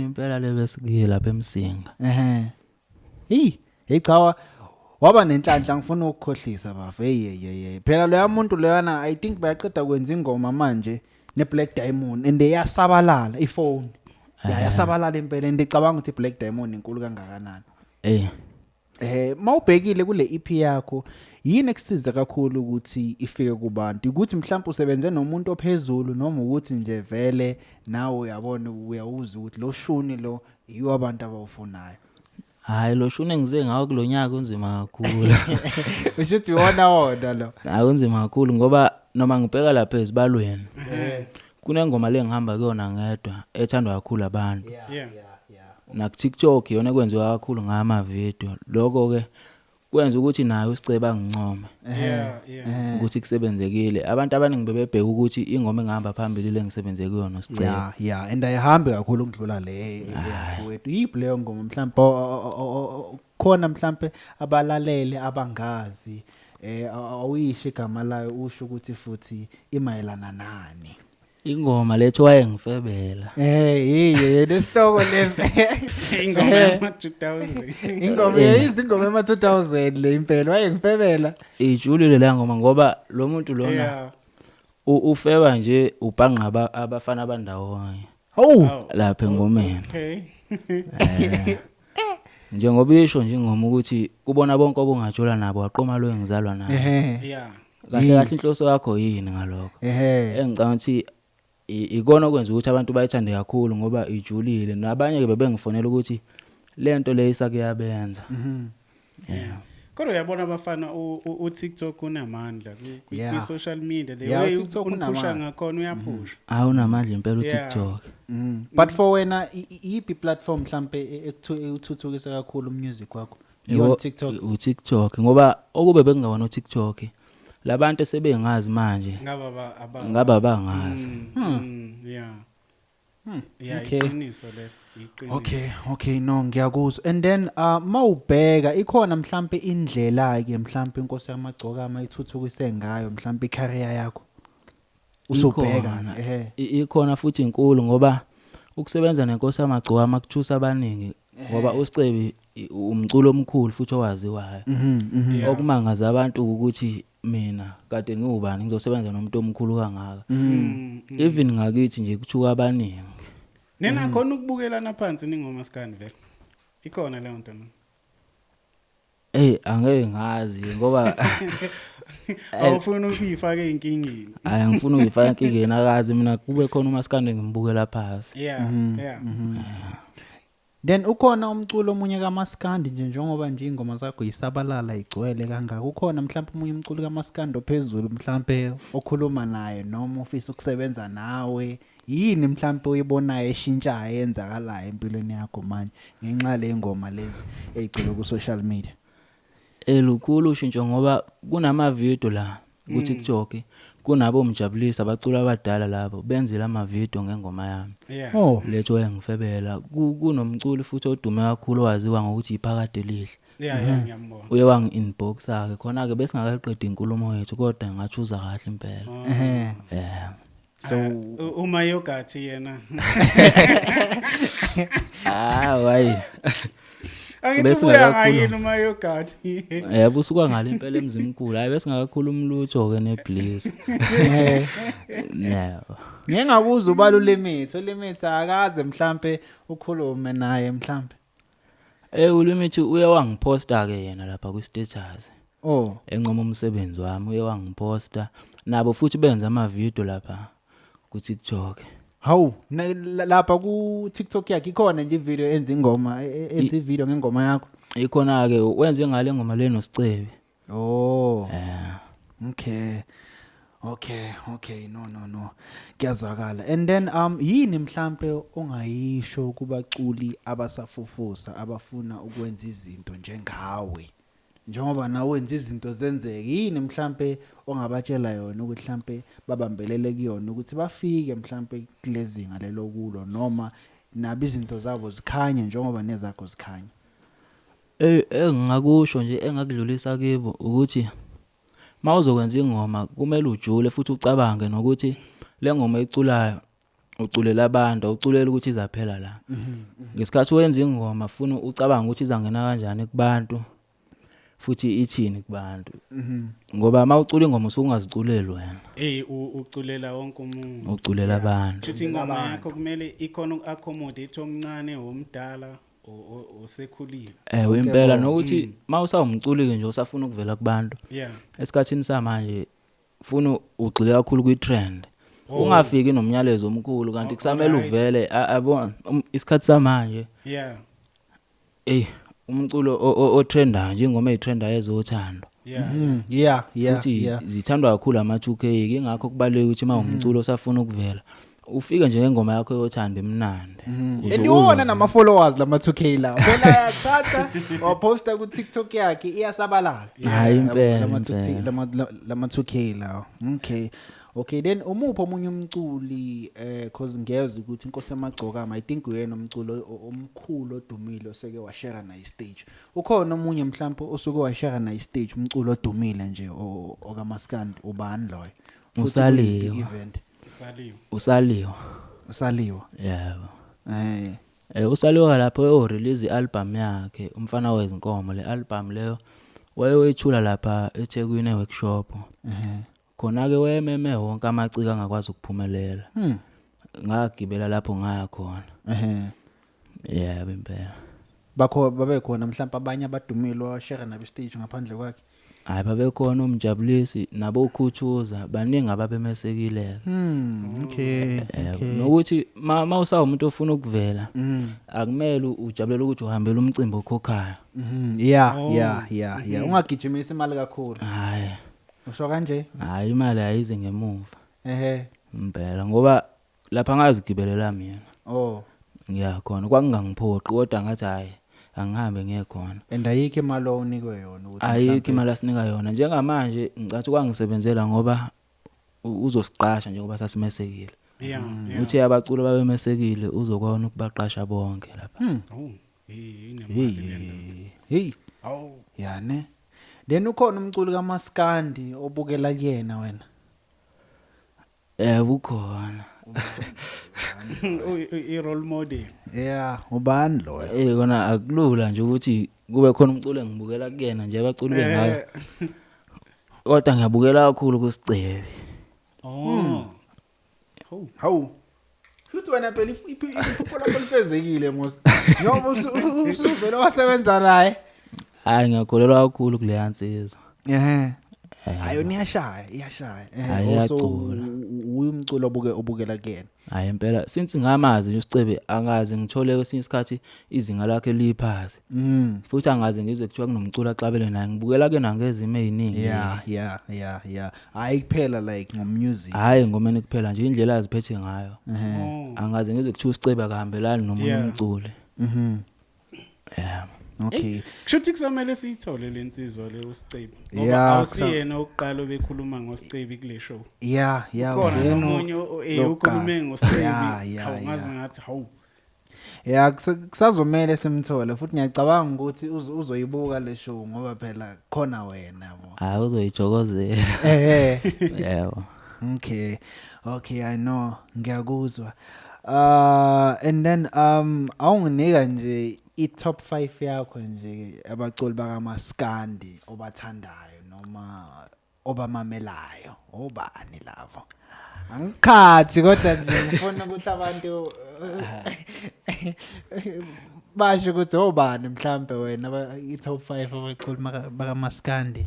S1: impela lebesikile lapha eMsinga
S3: chawa waba nenhlanhla ngifuna ukukhohlisa bafu phela lo yamuntu loyana I think bayaqeda kwenza ingoma manje ne Black Diamond and yasabalala iphone yasabalala impela ndicabanga ukuthi Black Diamond inkulu kangakanani mawubhekile kule EP yakho yini ekusiza kakhulu ukuthi ifike kubantu ukuthi mhlawumbe usebenze nomuntu ophezulu noma ukuthi nje vele nawe uyabona uyawuza ukuthi lo shuni lo yiwo abantu abawufunayo.
S1: Hayi lo shune ngize ngawo kulonyaka unzima kakhulu.
S3: Ushuthi wona lo.
S1: Hayi unzima kakhulu ngoba noma ngibheka lapha ezibalweni. Kunengoma lengihamba kuyona ngedwa ethandwa kakhulu abantu. Na TikTok yona kwenziwa kakhulu ngama video. Lokho ke kwenza ukuthi nayo usiceba ngincoma. Ukuthi kusebenzekile. Abantu abaningi bebebheka ukuthi ingoma engihamba phambili lengisebenze kuyona usiceba.
S3: And ayihambi kakhulu ukudlula le wethu. Yileyo ngoma mhlawumbe khona mhlawumbe abalalele abangazi awuyisho igama layo usho ukuthi futhi imayelana nani.
S1: Ingoma lethu wayengifebela.
S3: Lesitoko lesi.
S2: Ingoma
S3: ema-2000. Ingoma ema-2000 le impela wayengifebela.
S1: Ijulile la ngoma ngoba lo muntu lona ufeba nje ubhanga abafana abandawonye. Lapha engomeni. Njengoba isho nje ingoma ukuthi kubona bonke obungajola nabo waqoma lo engizalwa naye. Kahle inhloso yakho yini ngalokho? Engicanga ukuthi ikona okwenza ukuthi abantu bayithande kakhulu ngoba ijulile nabanye ke bebengifonela ukuthi lento le isakuyabenza.
S2: kodwa uyabona abafana uTikTok unamandla
S3: Yeah.
S2: ku-social media the
S3: Yeah,
S2: way
S3: uTikTok
S2: uphusha
S3: unamandla.
S2: ngakhona uyaphusha
S1: awunamandla impela
S2: Yeah.
S1: uTikTok
S3: But for wena iyiphi platform mhlambe ekuthuthukisa kakhulu music wakho
S1: Yebo,
S3: on TikTok
S1: uTikTok ngoba okube bekungabona uTikTok labantu sebengazi manje ngaba bangazi
S2: yeah
S3: Okay.
S2: iqiniso le iqiniso
S3: Okay no ngiyakuzwa and then mawubheka ikhona mhlambe indlela ke mhlambe inkosi yamagcoka ayithuthukise ngayo mhlambe icareer yakho usubheka
S1: Ikhona. Ikhona futhi inkulu ngoba ukusebenza nenkosi yamagcoka amakuthusa abaningi ngoba uSicebi umculo omkhulu futhi owaziwayo
S2: Yeah.
S1: okumangaza abantu ukuthi mina kade ngiwubani ngizosebenza nomuntu omkhulu kangaka even ngakithi nje kuthuka abaningi
S2: nena khona ukubukelana phansi ningomaskandi vele ikhona leyo nto no
S1: angeke ngazi ngoba
S2: awufuna ukuyifaka einkingeni
S1: angifuna ukuyifaka enkingeni akazi mina kube khona umaskandi ngimbukela phansi
S2: yeah
S3: then ukhona umculo omunye kaMaskandi nje njengoba nje ingoma zakho yisabalala igcwele kangaka ukhona mhlawumbe omunye umculo kaMaskandi ophezulu mhlawumbe okhuluma naye noma ufisa ukusebenza nawe yini mhlawumbe uyibonayo eshintshayo yenzakalayo empilweni yakho manje ngenxa le ngoma lezi ezigcwele ku social media
S1: lukhulu ushintsho ngoba kunama video la ku TikTok kunabo umjabulisa abacula abadala labo benzela ama video ngengoma yami
S2: yeah
S3: oh
S1: letho engifebela kunomculi futhi odume kakhulu owaziwa ngokuthi iphakade lihle
S2: yeah ngiyambona
S1: uye wangi inbox akhe khona ke bese ngakaqeda inkulumo yethu kodwa ngachuza kahle impela
S3: so
S2: uma yogurt yena
S1: wayi
S2: angithi uya ngayini uma yogurt
S1: yebo usuka ngale impela emzimkhulu hayi bese ngakakhuluma lutho ke nebliss no
S3: ngingakuza ubala ulimit akaze mhlambe ukhulume naye mhlambe
S1: ulimit uye wangiposta ke yena lapha ku status
S3: oh
S1: encoma umsebenzi wami uye wangiposta nabo futhi benza ama video lapha ku TikTok
S3: hawu lapha ku TikTok yakhe ikhona nje video enza ingoma enza video ngengoma yakho
S1: ikhona ke wenze ngale ngoma leno Sicebi
S3: oh okay no kuyazwakala and then yini mhlambe ongayisho kubaculi abasafufusa abafuna ukwenza izinto njengawe njengoba nawe wenza izinto zenzeke yini mhlambe ongabatshela yona ukuthi mhlambe babambelele kuyona ukuthi bafike mhlambe kulezinga lelokulo noma nabi izinto zabo zikhanye njengoba nezakho zikhanye
S1: engakusho nje engakudlulisa kibo ukuthi mawuzokwenza ingoma kumele ujule futhi ucabange nokuthi le ngoma eculayo uculela abantu uculela ukuthi izaphela la ngesikhathi wenza ingoma funa ucabanga ukuthi izangena kanjani kubantu futhi ithini kubantu ngoba mawucula ingoma usungaziculeli wena
S2: uculela wonke umuntu
S1: uculela abantu
S2: futhi ingoma yakho kumele ikhona uku-accommodate omncane omdala osekhulile
S1: impela nokuthi mawusawumculi nje usafuna ukuvela kubantu
S2: yeah
S1: esikhathini samanje funa ugxile kakhulu kwi-trend ungafiki nomnyalezo omkhulu kanti kusamele uvele abona isikhathi samanje
S2: yeah
S1: umculo otrenda njengoma etrenda yezothando
S3: yeah
S1: futhi zithandwa kakhulu ama2K ingakho kubaleka ukuthi mawumculo osafuna ukuvela ufika nje ngengoma yakho yothando emnandi
S3: Eliwona nama followers lama 2K la phela yathatha waposta ku TikTok yakhe iyasabalala
S1: hayi impela
S3: lama 2K la okay then umupho omunye umculi cause ngiyeza ukuthi inkosi yamagcoka I think uyena umculo omkhulu odumile oseke washare na stage ukhona omunye mhlawumbe osuke washare na stage umculo odumile nje okaMaskandi ubani loyo Usaliwa
S1: yebo usaliwa lapho release album yakhe umfana wezinkomo le album leyo wayewethula lapha eThekwini workshop khona ke wayememe wonke amacika angakwazi ukuphumelela ngagibela lapho ngaya khona impela
S3: babe khona mhlawumbe abanye abadumile washare nabe stage ngaphandle kwakhe
S1: hayi babekhona umjabulisi nabo ukhuthuza baningi ababemesekile
S3: Okay.
S1: nokuthi mawusawu umuntu ofuna ukuvela akumele ujabulela ukuthi uhambele umcimbi okhokhayo
S3: Yeah. Ungagijimisa imali kakhulu.
S1: hayi
S3: Usho kanje?
S1: hayi imali ayize ngemuva
S3: Ehe.
S1: impela ngoba lapha ngazigibelela mina
S3: Oh.
S1: ngiyakhona kwakungangiphoqi kodwa ngathi hayi angihambe ngekhona
S3: And ayikho imali onikwe yona ukuthi
S1: ayikho imali asinika yona njengamanje ngicathi kwangisebenzela ngoba uzosiqasha njengoba sasimesekile
S2: Yeah.
S1: uthi abaculi babemesekile uzokwazi ukubaqasha bonke lapha
S2: Oh. Inemali lento.
S3: Hey.
S2: Aw.
S3: Yeah ne. Then ukhona umculi kaMaskandi obukela kuyena wena.
S1: Bukhona
S2: I role model.
S3: Yeah, ubani lo?
S1: kona akulula nje ukuthi kube khona umculo engibukela kuyena nje abaculi bengayo kodwa ngiyabukela kakhulu kuSicebi
S2: Oh.
S3: Hawu. Futhi wena phela iphupho lakho lifezekile mos. Ngoba usuvela wasebenza naye.
S1: hayi ngiyakholelwa kakhulu kule yansizwa
S3: Ayo iyashaya.
S1: Hayi, iyacula.
S3: Uyumculo obukela kuyena.
S1: hayi impela since ngamazi nje uSicebi angazi ngithole kwesinye isikhathi izinga lakhe liphasi futhi angazi ngizwe kuthiwa kunomculo axabele naye ngibukela ke nangezimo eziningi
S3: Yeah. Hayi kuphela like ngomusic.
S1: hayi ngomeni kuphela nje indlela aziphethe ngayo
S2: Oh.
S1: angazi ngizwe kuthiwa uSicebi akahambelani nomunye
S2: Yeah.
S1: umculi
S3: Okay.
S2: Kushuthi kusamele siyithole lensizwa le uSicebi.
S3: Yeah,
S2: Ngoba awusiyena oqala obekhuluma ngoSicebi kule show.
S3: Yeah.
S2: Khona
S3: uzena
S2: nomunye
S3: lokuqala.
S2: ukhulume ngoSicebi.
S3: Yeah.
S2: Awungazi ngathi hawu.
S3: Yeah, kusazomela simthole futhi ngiyacabanga ukuthi uzoyibuka le show ngoba phela khona wena yabo.
S1: hayi uzoyijokozela yebo
S3: Okay, I know. Ngiyakuzwa. And then awunginika nje i-top 5 yakho nje abaculi bakaMaskandi obathandayo noma obamamelayo. Obani lavo? Angikhathi kodwa nje ngifuna ukuthi abantu basho ukuthi obani mhlambe wena i-top 5 abaculi bakaMaskandi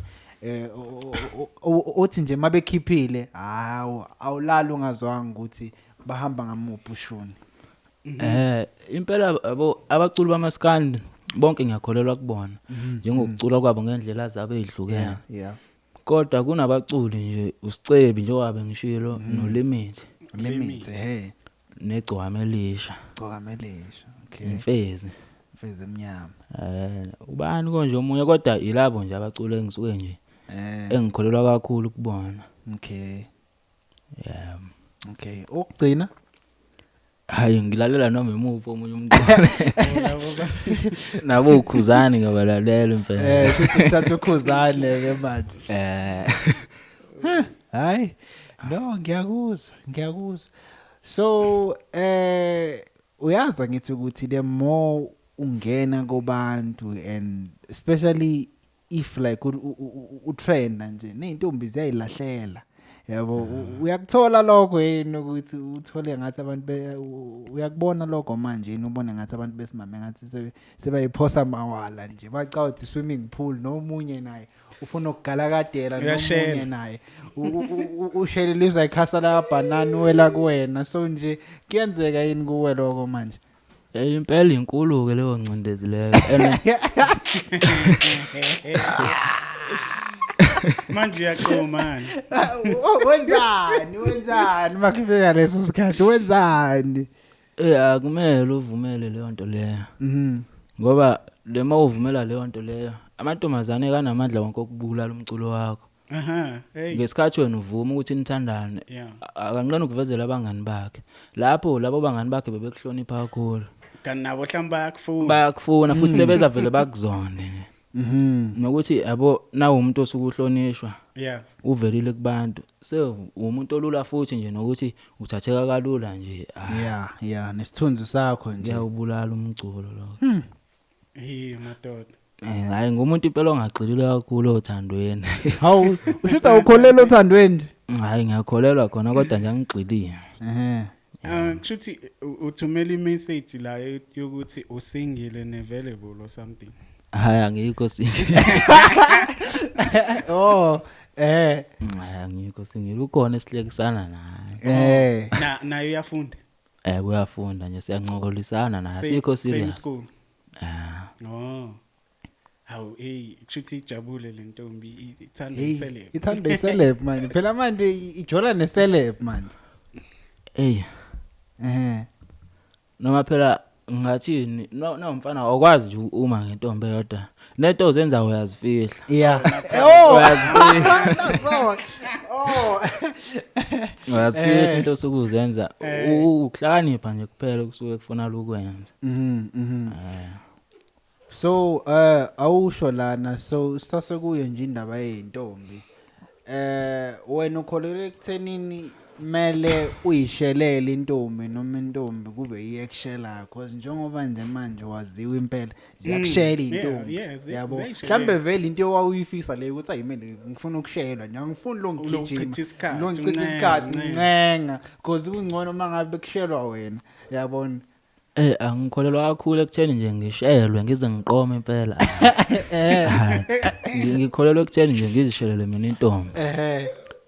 S3: uthi nje mabekhiphile awulala ungazwanga ukuthi bahamba ngamuphi ushuni.
S1: Impela abaculi bamaskandi bonke ngiyakholelwa kubona njengokucula kwabo ngendlela zabe ezihlukene
S3: Yeah.
S1: kodwa kunabaculi nje uSicebi njengoba ngishilo noLimit negcwame elisha
S3: Okay.
S1: imfezi
S3: Mfezi emnyama.
S1: ubani konje omunye kodwa ilabo nje abaculi engisuke nje engikholelwa kakhulu kubona
S3: Okay.
S1: yeah
S3: Okay. Ukugcina
S1: hayi ngilalela noma imuphi omunye umculo nabo ukhuzani ngabalalela impela
S3: futhi uthatha ukhuzane ke manje. Hayi. No, ngiyakuzwa. So uyaza ngithi ukuthi the more ungena kubantu and especially if like utrend nje nezintombi ziyayilahlela. Yabo uyakuthola lokho yini ukuthi uthole ngathi abantu uyakubona lokho manje yini ubone ngathi abantu besimame ngathi sebayiphosa mawala nje bacawuthi swimming pool nomunye naye ufuna ukugalakadela nomunye naye ushelelizwa ikhasa la banana wela kuwena so nje kuyenzeka yini kuwe lokho manje
S1: impela inkulu ke leyo ncindezi leyo
S2: manje uyaqoma manje
S3: wenzani makufika leso sikhathi wenzani
S1: akumele uvumele leyo nto leyo ngoba lema uvumela leyo nto leyo amantombazane kanamandla wonke okubulala umculo wakho ngesikhathi wena uvuma ukuthi nithandane akanqena ukuvezela abangani bakhe lapho labo bangani bakhe bebekuhlonipha kakhulu
S2: kanabo mhlamba
S1: bayakufuna futhi sebeza vele bakuzone nokuthi yabo nawe umuntu osukuhlonishwa uvelile kubantu umuntu olula futhi nje nokuthi uthatheka kalula nje
S3: nesithunzi sakho nje
S1: uyawubulala umculo lo
S2: madoda
S3: hayi
S1: ngumuntu impela ongagxilile kakhulu othandweni
S3: hawu ushuthi awukholelwa othandweni nje
S1: hayi ngiyakholelwa khona kodwa nje angigxilile
S2: kushuthi uthumela imessage la yokuthi usingile neavailable or something
S1: hayi angikho single
S3: Oh,
S1: Ngikho singile ukhona esihlekisana naye.
S2: Nayo uyafunda.
S1: Kuyafunda nje siyancokolisana naye sikho
S2: Same
S1: serious.
S2: school. Oh. Hawu kushuthi ijabule le ntombi ithanda iseleb.
S3: Ithanda iseleb man. Phela manje ijola neseleb man.
S1: Noma phela ngathini no mfana awukwazi nje uma ngentombi yodwa. Neto ozenza uyazifihla.
S3: Yeah.
S1: Uyazifihla into sokuzenza ukuhlakanipha nje kuphela kusuke kufuna ukwenza.
S3: So awusho lana so sasekuyo nje indaba yeintombi. Wena ukholelwe ekuthenini mele uyishelele intombi noma intombi kube iyekushela because njengoba nje manje waziwa impela ziyakushela intombi yabo mhlambe vele into owawuyifisa le ukuthi ayimele ngifuna ukushelwa nje ngifuna lo ngigijima lo ngichitha isikhathi ncenga because kungcono mangabe kushelwa wena yabona
S1: angikholelwa kakhulu ekutheni nje ngishelwe ngize ngiqome impela. Ngikholelwa ekutheni nje ngizishelele mina intombi.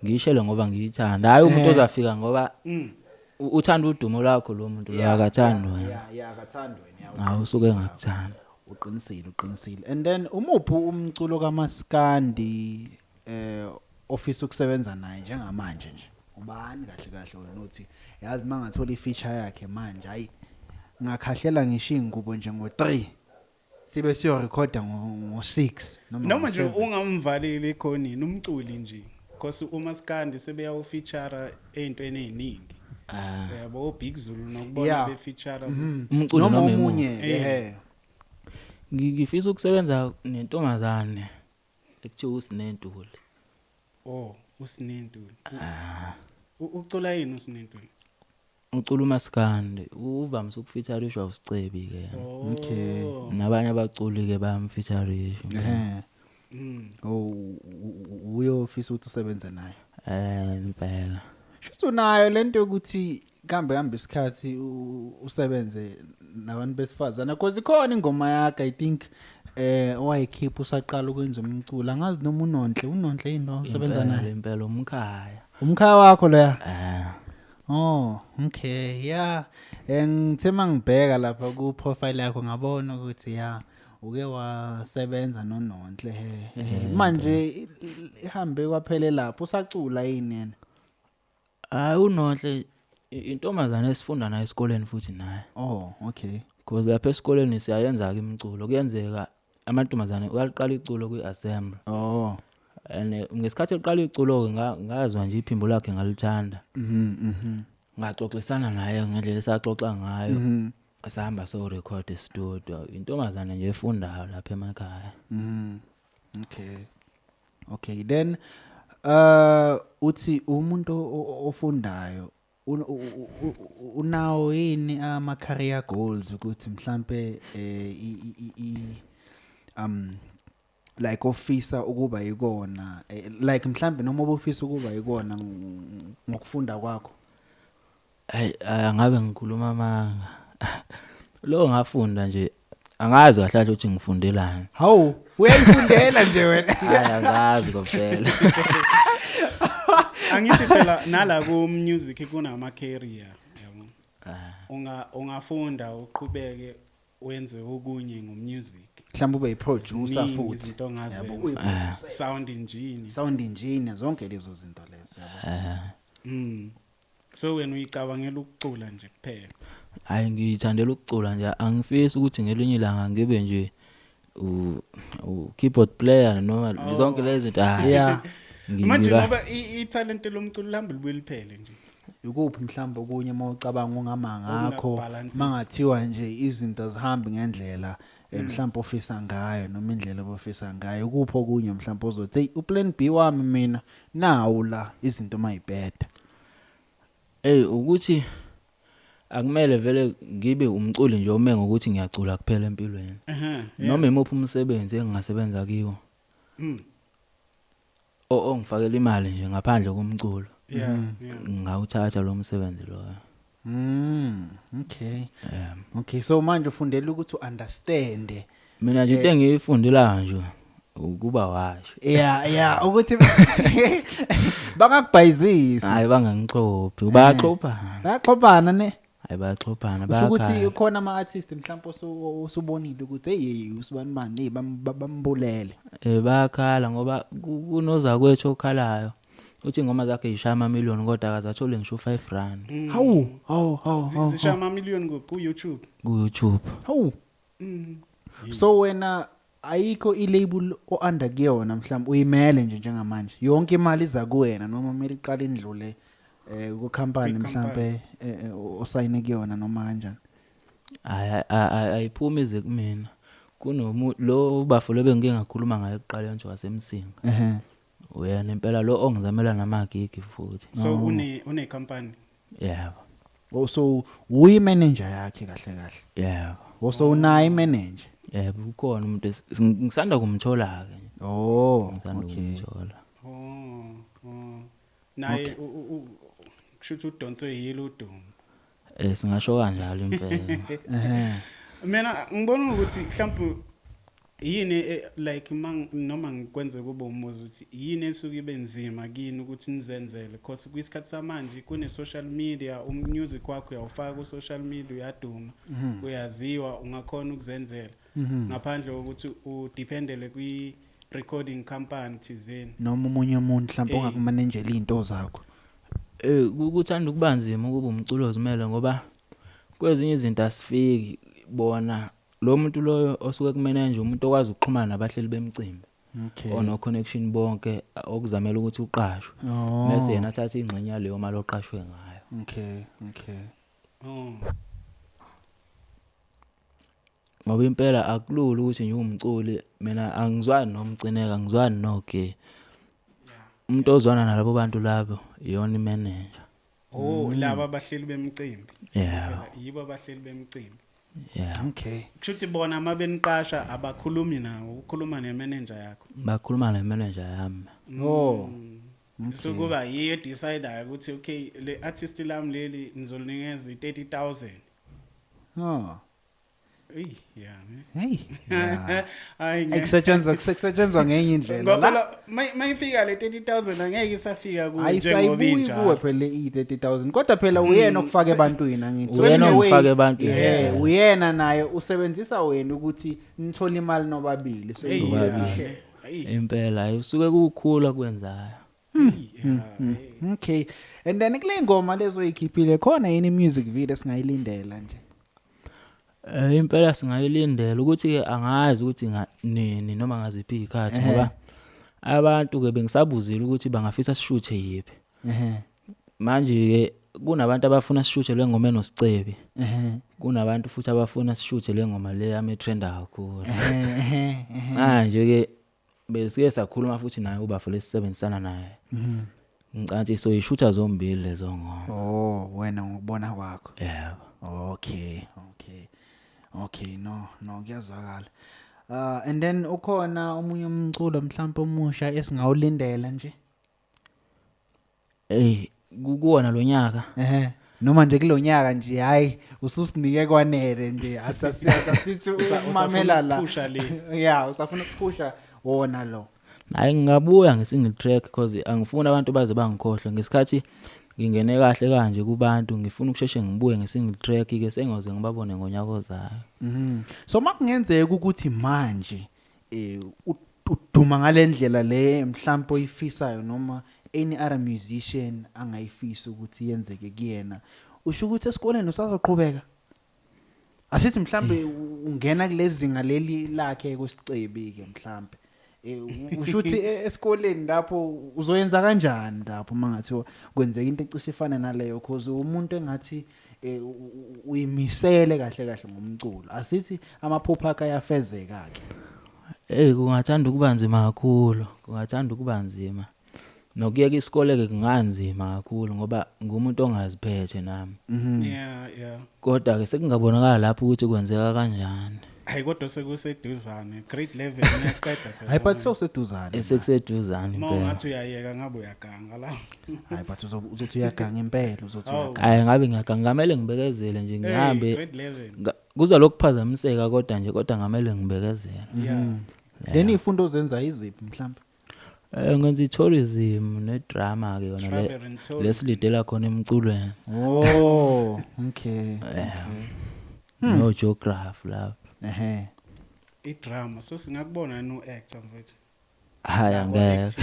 S1: Ngishele ngoba ngiyithanda. Hayi umuntu ozafika ngoba uthanda udumo lakho lo muntu lo akathanda wena.
S3: Yeah akathanda wena.
S1: Hawu usuke ngakuthanda.
S3: Uqinisile. And then umuphu umculo kaMaskandi office ukusebenza naye njengamanje nje. Ubani kahle wena uthi yazi mangathola ifeature yakhe manje hayi ngakhahlela ngisho ingubo nje ngo3 sibe siyo recorda ngo6
S2: noma nje ungamvaleli ekhonini umculi nje because uMaskandi sebeya ufeature ezintweni eziningi yabo Big Zulu nokubona befeature
S1: umculi noma omunye ngifisa ukusebenza nentombazane ekuthiwa uSinentuli.
S2: Usinentuli ucula yini uSinentuli?
S1: Ucula uMaskandi uvamise ukufeature ishwa uSicebi ke.
S3: Okay.
S1: Nabanye abaculi ke bayamfeature ishwa.
S3: Uyo office uthi usebenza naye.
S1: Impela.
S3: Shuthu nayo lento yokuthi kambe isikhathi usebenze nabantu besifazana because ikhona ingoma yakhe I think owayikhipha usaqala ukwenza umculo angazi noma unonhle yini usebenza naye.
S1: Impela
S3: umkhaya wakho la. Oh, okay. Yeah. Ngithe mangibheka lapha ku profile yakho ngabona ukuthi uke wasebenza nononhle manje ihambe kwaphela lapho usacula yini yena?
S1: Unonhle intombazana esifunda nayo esikoleni futhi naye.
S3: Oh, okay.
S1: Because lapha esikoleni siyayenza ke imculo kuyenzeka amantombazane uyaqala iculo kwi-assembly.
S3: Oh.
S1: And ngesikhathi eqala iculo ngazwa nje iphimbo lakhe ngalithanda. Ngaxoxisana naye ngendlela esaxoxa ngayo. Asihamba so record studio intombazana nje efundayo lapha emakhaya.
S3: Okay then uthi umuntu ofundayo unawo yini ama career goals ukuthi mhlambe like ofisa ukuba yikona like mhlambe noma obofisa ukuba yikona ngokufunda kwakho?
S1: Angabe ngikhuluma amanga. Lo ngafunda nje angazi kahle ukuthi ngifundelani.
S3: Hawu uyayifundela nje wena?
S1: Angazi kuphela.
S2: Angithi phela nala ku music kunama career yabo. Ungafunda uqhubeke wenze okunye ngumusic.
S3: Mhlawumbe ube yiproducer futhi
S2: izinto sound engineer
S3: zonke lezo zinto lezo yabo.
S2: So wena uyicabangela ukucula nje kuphela?
S1: Hayi ngiyithandela ukucula nje angifisi ukuthi ngelinye ilanga ngibe nje keyboard player noma zonke lezi zinto.
S2: Manje ngoba italent lomculo lihamba libuye liphele nje.
S3: Ukuphi mhlawumbe okunye mawucabanga ungamanga ngakho mangathiwa nje izinto zihambe ngendlela mhlawumbe ofisa ngayo noma indlela obofisa ngayo ukuphi okunye mhlawumbe ozothi hey uplan B wami mina nawu la izinto mayibheda?
S1: Ukuthi akumele vele ngibe umculi nje ome ngokuthi ngiyacula kuphela empilweni. Noma imuphi umsebenzi engingasebenza kiwo. Ngifakela imali nje ngaphandle komculo. Ngawuthatha lo msebenzi lo.
S3: Okay. Okay, so manje ufundela ukuthi understand.
S1: Mina nje into engiyifundela nje ukuba washo
S3: yeah ukuthi bangakubhayizisa
S1: hayi bangangixophi bayaxophana
S3: bayaxophana ne
S1: hayi bayaxophana
S3: kusho ukuthi
S1: bayakhala
S3: ukhona ama artist mhlawumbe usubonile ukuthi hey usibani bani bambulele
S1: bayakhala ngoba kunoza kwethu okhalayo uthi ingoma zakhe yishaya ama-million kodwa akazathole ngisho 5 rand
S3: hawu
S2: zishaya ama-million ku YouTube
S1: ku-YouTube
S3: hawu so wena ayikho ilabel o-under kuyona mhlawumbe uyimele nje njengamanje yonke imali iza kuwena noma kumele iqale indlule ku-company mhlawumbe osayine kuyona noma kanjani
S1: ayiphumi ize kumina lo bafo bengike ngakhuluma ngayo kuqala nje wasemsinga uyena impela lo ongizamela namagigi futhi
S2: so une company
S1: yebo
S3: so uyimanager yakhe kahle kahle
S1: yebo
S3: so unayi manager
S1: yebo ukhona umuntu ngisanda kumthola ke
S3: okay
S1: kumthola
S2: naye kushuthi udonswe yilo udumo
S1: singasho kanjalo impela
S2: mina ngibona ukuthi mhlawumbe yini like noma ngikwenze kube umuzi ukuthi yini esuke ibe nzima kini ukuthi nizenzele because kwisikhathi samanje kune social media music wakho uyawufaka ku social media uyaduma uyaziwa ungakhona ukuzenzela ngaphandle kokuthi udependele kwi recording company thizeni
S3: noma umunye umuntu mhlawumbe ongakumanagela izinto zakho
S1: kuthanda ukuba nzima ukuba umculo ozimele ngoba kwezinye izinto asifiki bona lo muntu loyo osuke kumanager umuntu okwazi ukuxhumana nabahleli bemcimbi ono connection bonke okuzamela ukuthi uqashwe bese yena athatha ingxenye leyo mali oqashwe ngayo
S3: okay
S1: ngoba impela akulula ukuthi nje umculi mina angizwani nomcineka ngizwani noge umuntu ozwana nalabo bantu labo iyona imanager
S2: laba abahleli bemcimbi yibo abahleli bemcimbi
S3: okay
S2: kushuthi bona uma beniqasha abakhulumi nawo ukhuluma nemanager yakho
S1: bakhuluma nemanager yami
S2: so kuba yiyo decider ukuthi okay le artist lami leli nizolinikeza 30,000
S3: Kusetshenzwa ngenye indlela
S2: ngoba mayifika le 30,000 angeke isafika kuwe njengoba injalo
S3: kuwe phela i30,000 kodwa phela uyena okufaka ebantwini angithi
S1: uyena okufaka ebantwini
S3: uyena naye usebenzisa wena ukuthi nithola imali nobabili so
S1: impela usuke kukhula kwenzayo
S3: okay and then kule ngoma lezo ikhiphile khona yini music video singayilindela nje
S1: impela singayilindela ukuthi ke angazi ukuthi nini noma ngaziphi ikhathi ngoba abantu ke bengisabuzile ukuthi bangafisa sishuthe yipi manje ke kunabantu abafuna sishuthe le ngoma enosicebi kunabantu futhi abafuna sishuthe le ngoma le yami trend kakhulu manje ke besike sakhuluma futhi naye ubafo lesisebenzisana naye ngicathi so ishutha zombili lezo ngoma
S3: wena ngokubona kwakho
S1: yebo
S3: okay no kuyazwakala and then ukhona omunye umculo mhlawumbe omusha esingawulindela nje
S1: kuwona lo nyaka
S3: noma nje kulonyaka nje hayi ususinike kwanele nje asasithi umamela la usafuna ukuphusha wona lo
S1: hayi ngingabuya ngesingle track because angifuni abantu baze bangikhohle ngesikhathi ngingene kahle kanje kubantu ngifuna ukusheshe ngibuye ngesingle track ke sengoze ngibabone ngonyaka ozayo
S3: so makungenzeka ukuthi manje uduma ngalendlela le mhlawumbe oyifisayo noma any other musician angayifisa ukuthi yenzeke kuyena usho ukuthi esikoleni usazoqhubeka asithi mhlawumbe ungena kulezinga leli lakhe kusicebi ke mhlawumbe usho ukuthi esikoleni lapho uzoyenza kanjani lapho mangathi kwenzeka into ecishe ifana naleyo because umuntu engathi uyimisele kahle ngomculo asithi amaphupho akhe ayafezeka ke
S1: kungathanda ukuba nzima kakhulu kungathanda ukuba nzima nokuyeka isikole ke kunganzima kakhulu ngoba ngumuntu ongaziphethe nami kodwa ke sekungabonakala lapho ukuthi kwenzeka kanjani
S2: hayi kodwa sekuseduzane grade 11 uyaqeda phela
S3: hayi but sekuseduzane
S1: sekuseduzane impela
S2: mongathi uyayeka ngabe uyaganga la
S3: hayi but uzothi uyaganga impela uzothi uyaganga
S1: hayi ngabe ngiyaganga ngamele ngibekezele nje ngihambe
S2: grade 11
S1: kuza lokuphazamiseka kodwa ngamele ngibekezele
S3: Leni ifundo zenza iziphi mhlawumbe?
S1: Ngenza i-tourism ne-drama ke yona
S2: Travel and tourism.
S1: lesilidela khona emculweni.
S3: Oh, okay.
S1: No geography lapho.
S3: Ehe.
S2: I-drama so singakubona no actor mfethu.
S1: Hayi angeke.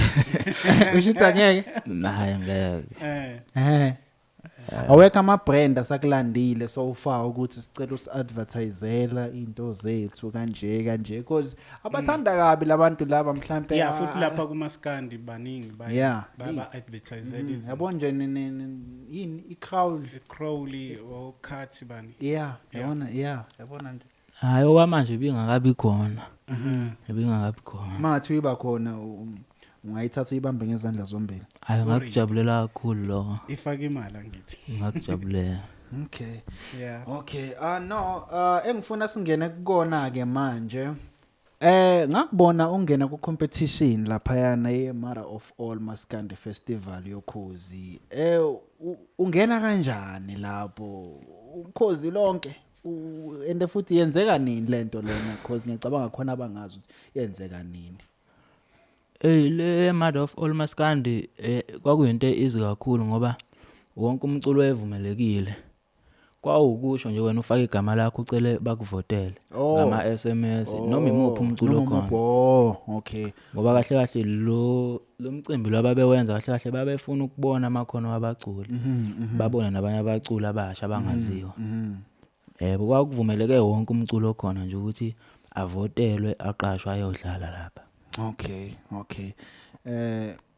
S3: Ushithi angeke?
S1: Hayi angeke.
S3: Ehe. Awekho ama-brand asakulandile so far ukuthi sicela usi-advertisela into zethu kanje because abathanda kabi labantu laba mhlambe
S2: Yeah, futhi lapha kumaskandi baningi baba advertisele izinto.
S3: yabo nje yini i-crowd
S2: Crowley or Khathi bani.
S3: yabona nje
S1: Hayi okwamanje ibingakabi khona. Ibingakabi khona.
S3: mathi uyiba khona ungayithatha uyibambe ngezandla zombili.
S1: Hayi ngakujabulela kakhulu lokho.
S2: Ifaka imali ngithi.
S1: Ngakujabulela.
S3: Okay.
S2: Yeah.
S3: Okay. Engifuna singene kukona ke manje. Ngakubona ungena ku competition lapha yana ye Mother of All Maskandi Festival yokhozi. Ungena kanjani lapho? Ukhozi lonke. Ende futhi yenzeka nini lento lena because ngicabanga khona abangazi ukuthi yenzeka nini.
S1: Le Mother of All Maskandi kwakuyinto easy kakhulu ngoba wonke umculo wayevumelekile. Kwawukusho nje wena ufaka igama lakho ucele bakuvotele ngama SMS noma imuphi umculo khona.
S3: Okay.
S1: Ngoba kahle kahle lo mcimbi lababewenza kahle kahle babefuna ukubona amakhono wabaculi. Babone nabanye abaculi abasha abangaziwa. Kwakuvumeleke wonke umculo khona nje ukuthi avotelwe aqashwe ayodlala lapha.
S3: Okay.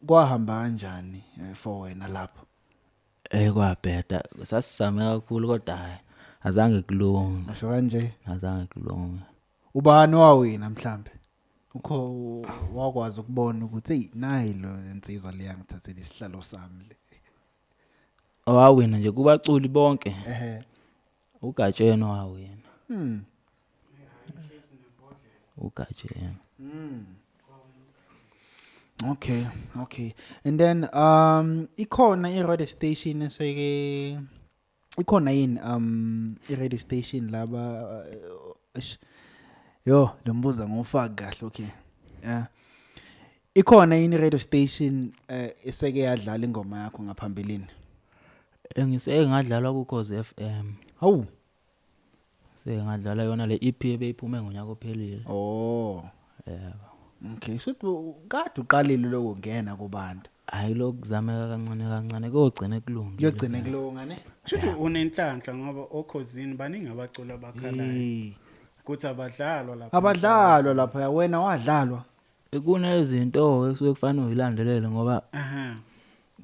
S3: Kwahamba kanjani for wena lapho?
S1: Kwabheda sasizame kakhulu kodwa hayi azange kulunge.
S3: Asho kanje?
S1: Azange kulunge.
S3: Ubani wawina mhlambe? Ukho wakwazi ukubona ukuthi hey nayilo insizwa le yangithathela isihlalo sami le.
S1: Wawina nje kubaculi bonke. Ugatsheni wawina. Ugatsheni.
S3: Okay. And then ikhona i-radio station eseke ikhona yini i-radio station laba lombuza ngofaka kahle okay. Ikhona yini i-radio station eseke yadlala ingoma yakho ngaphambilini?
S1: Ngiseke ngadlalwa ku Khosi FM.
S3: Hawu.
S1: Seke ngadlala yona le EP ebeyiphume ngonyaka ophelile. Yebo.
S3: Okay, so kade uqalile lokungena kubantu.
S1: Hayi lokuzameka kancane kogcine kulungile.
S3: Yogcine kulunga ne?
S2: Shuthi unenhlanhla ngoba okhosini baningi abacula abakhalayo. Kuthi abadlalwa
S3: lapha wena wadlalwa.
S1: Kunezinto ekusuke kufanele uyilandelele ngoba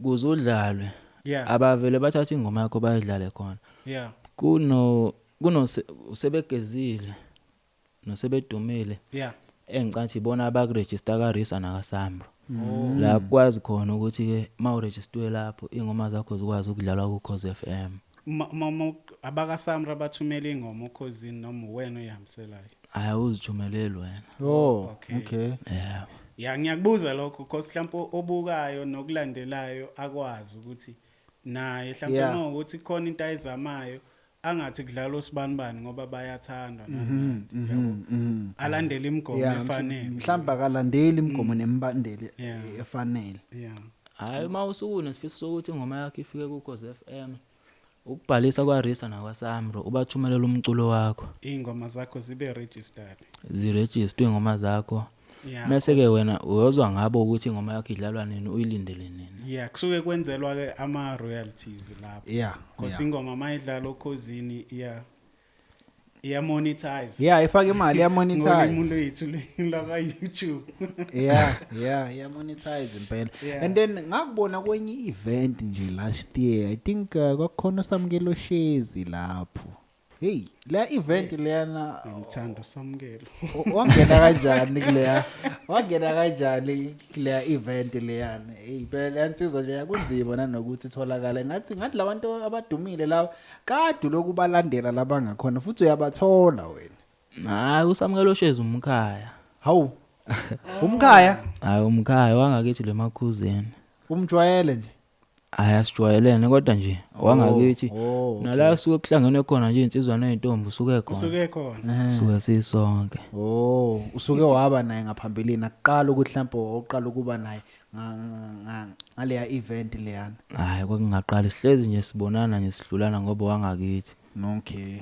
S1: kuze udlalwe. Abavele bathatha ingoma yakho bayidlale khona. Kuno usebegezile nosebedumile. Engicathi ibona abakuregister kaRisa nakaSamro. La kwazi khona ukuthi ke mawuregister lapho ingoma zakho zikwazi ukudlalwa ku Khosi FM.
S2: abakaSamra bathumela ingoma ukhosini noma wena uyihambiselayo.
S1: Hayi uzithumelele wena.
S3: Okay.
S2: Yeah, ngiyakubuza lokho because mhlawumbe obukayo nokulandelayo akwazi ukuthi naye mhlawumbe ngokuthi khona into ayizamayo angathi kudlala usibanibani ngoba bayathandwa namanje. Alandela imigomo efanele.
S3: Mhlawumbe akalandeli imigomo nemibandeli efanele.
S1: Hayi mawusukuna sifiso sokuthi ingoma yakho ifike ku Khosi FM. Ukubhalisa kwaRisa nakwaSamro ubathumelela umculo wakho.
S2: Ingoma zakho zibe registered.
S1: Ziregister ingoma zakho. Mase ke wena uyozwa ngabo ukuthi ingoma yakho idlalwa nini uyilindele nini.
S2: Kusuke kwenzelwa ke ama royalties lapho. Because ingoma mayidlala okhosini iya monetize.
S3: Ifaka imali ya monetize.
S2: Ngomuntu yethu la ka YouTube.
S3: Iya monetize impela. And then ngakubona kwenye event nje last year I think kwakhona samukelo shezi lapho. Hey, la event leyana
S2: ngithanda samukelo.
S3: Wangena kanjani kuleya? Wangena kanjani kuleya event leyana? Hey, phela yansizwa leya kunzima nanokuthi itholakala. Ngathi labantu abadumile lawo kade lokubalandela labangakhona futhi uyabathola wena.
S1: Hayi usamukelo shezi umkhaya.
S3: Hawu. Umkhaya?
S1: Hayi umkhaya wangakithi lemakhuzeni.
S3: Umjwayele nje.
S1: ayasijwayelene kodwa nje wangakithi
S3: okay.
S1: nala suke kuhlangene khona nje insizwana ezintombi usuke khona
S2: usuke khona
S1: suke sisonke
S3: usuke waba naye ngaphambilini aqala ukuthi mhlawumbe oqala ukuba naye ngaleya event leyana
S1: hayi kwakungaqala sihlezi nje sibonana nje sidlulana ngoba wangakithi
S3: okay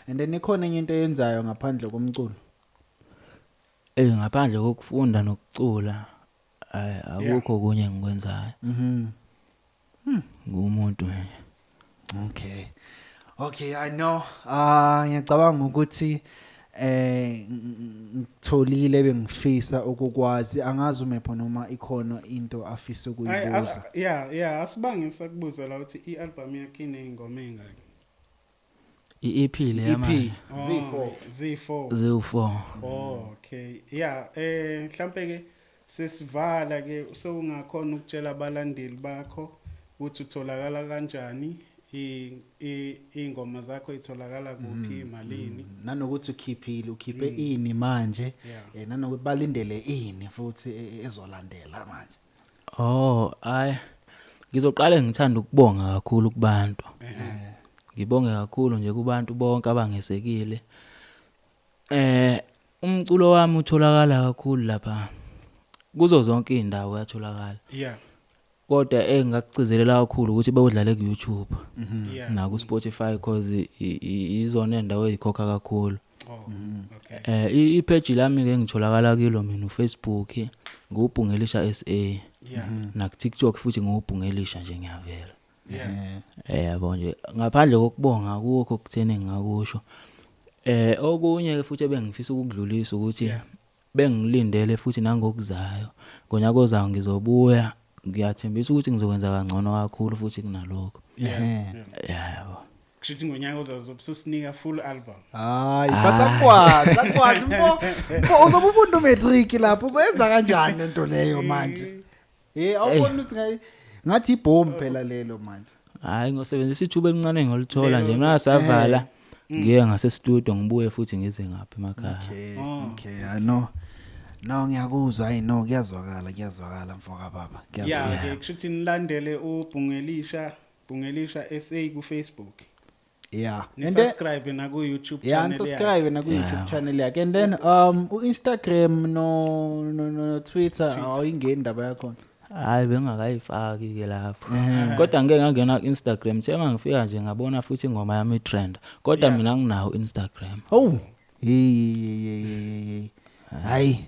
S3: and then ikhona enye into eyenzayo ngaphandle komculo
S1: ngaphandle kokufunda nokucula akukho kunye ngikwenzayo ngumuntu nje
S3: okay I know ngiyacabanga ukuthi ngitholile bengifisa ukukwazi angazi umepho noma ikhona into afisa ukuyibuza
S2: asibangisa kubuza la uthi ialbum yakhe inengoma engaki
S1: iEP le yama Z4
S2: okay mhlambe ke sesivala ke sokungakhona ukutshela abalandeli bakho ukuthi utholakala kanjani ingoma zakho itholakala kuphi malini
S3: nanokuthi ukhiphe ini manje nanokuthi balindele ini futhi ezolandela manje
S1: ngizoqala ngithanda ukubonga kakhulu kubantu ngibonge kakhulu nje kubantu bonke abangesekile umculo wami utholakala kakhulu lapha kuzo zonke indawo uyatholakala kodwa engakugcizelela kakhulu ukuthi bewudlale ku YouTube na ku Spotify because izona indawo ezikhokha kakhulu i-page lami ke ngitholakala kilo mina uFacebook ngubhungelisha SA na ku TikTok futhi ngubhungelisha nje ngiyavela yabo nje ngaphandle kokubonga akukho okutheni ngakusho okunye futhi ebengifisa ukudlulisa ukuthi bengilindele futhi nangokuzayo ngonyaka ozayo ngizobuya ngiyathembisa ukuthi ngizokwenza kangcono kakhulu futhi kunalokho yabo
S2: kushuthi ngonyaka uzobususinika full album
S3: hayi bakwazi mfo uzobufunda umatric lapho uzoyenza kanjani lento leyo manje awubona ukuthi ngathi ibomb phela lelo manje
S1: hayi ngosebenzisa ithuba elincane ngolithola nje mina savala ngiye ngase studio ngibuye futhi ngize ngapha emakhaya
S3: okay I know no ngiyakuzwa I know kuyazwakala mfoka baba
S2: kuyazwakala kushuthi nilandele uBhungelisha SA ku Facebook ni subscribe na ku YouTube channel
S3: yakhe subscribe na ku YouTube channel yakhe and then uInstagram no Twitter awuyingeni indaba yakho
S1: hayi bengakayifaki ke lapho kodwa ngeke ngangena ku Instagram thema ngifika nje ngabona futhi ingoma yami trend kodwa mina nginawo Instagram
S3: hayi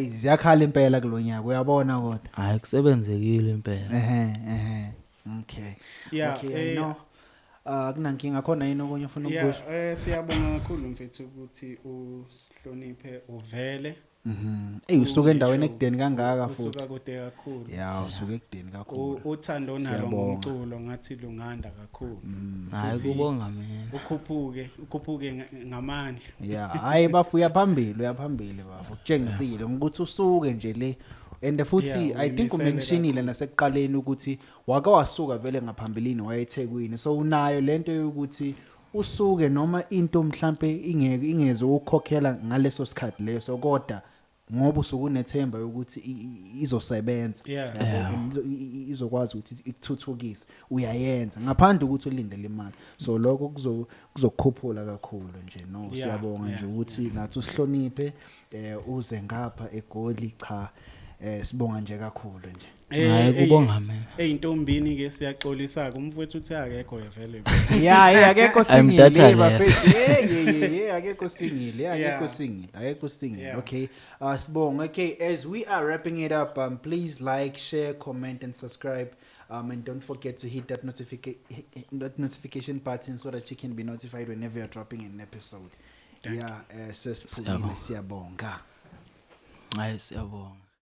S3: ziyakhala impela kulonyaka uyabona kodwa
S1: hayi kusebenzekile impela
S3: okay no kunankinga khona yini okunye ufuna ukusho
S2: siyabonga kakhulu mfethu ukuthi usihloniphe uvele
S3: usuke endaweni ekudeni kangaka futhi
S2: usuka kude kakhulu
S3: usuke ekudeni kakhulu
S2: uthando nalo ngomculo ngathi lunganda kakhulu
S1: hayi kubonga mina
S2: ukhuphuke ngamandla
S3: hayi bafuya phambili uyaphambili bafo kutshengisile ukuthi usuke nje le and futhi I think umentionile nasekuqaleni ukuthi wake wasuka vele ngaphambilini wayeThekwini so unayo lento yokuthi usuke noma into mhlambe ingeze ukukhokhela ngaleso sikhathi leso kodwa ngoba usukunethemba ukuthi izosebenza izokwazi ukuthi ikuthuthukise uyayenza ngaphandle ukuthi ulindele imali so lokho kuzokukhuphula kakhulu nje no siyabonga nje ukuthi nathi usihloniphe uze ngapha eGoli cha sibonga nje kakhulu nje
S1: hayi kubonga mina
S2: eintombini ke siyaxolisa kumfowethu uthi akekho vele
S3: akekho singile bafethu akekho singile okay sibonga okay as we are wrapping it up please like share comment and subscribe and don't forget to hit that notification button so that you can be notified whenever you're dropping an episode siyabonga
S1: hayi siyabonga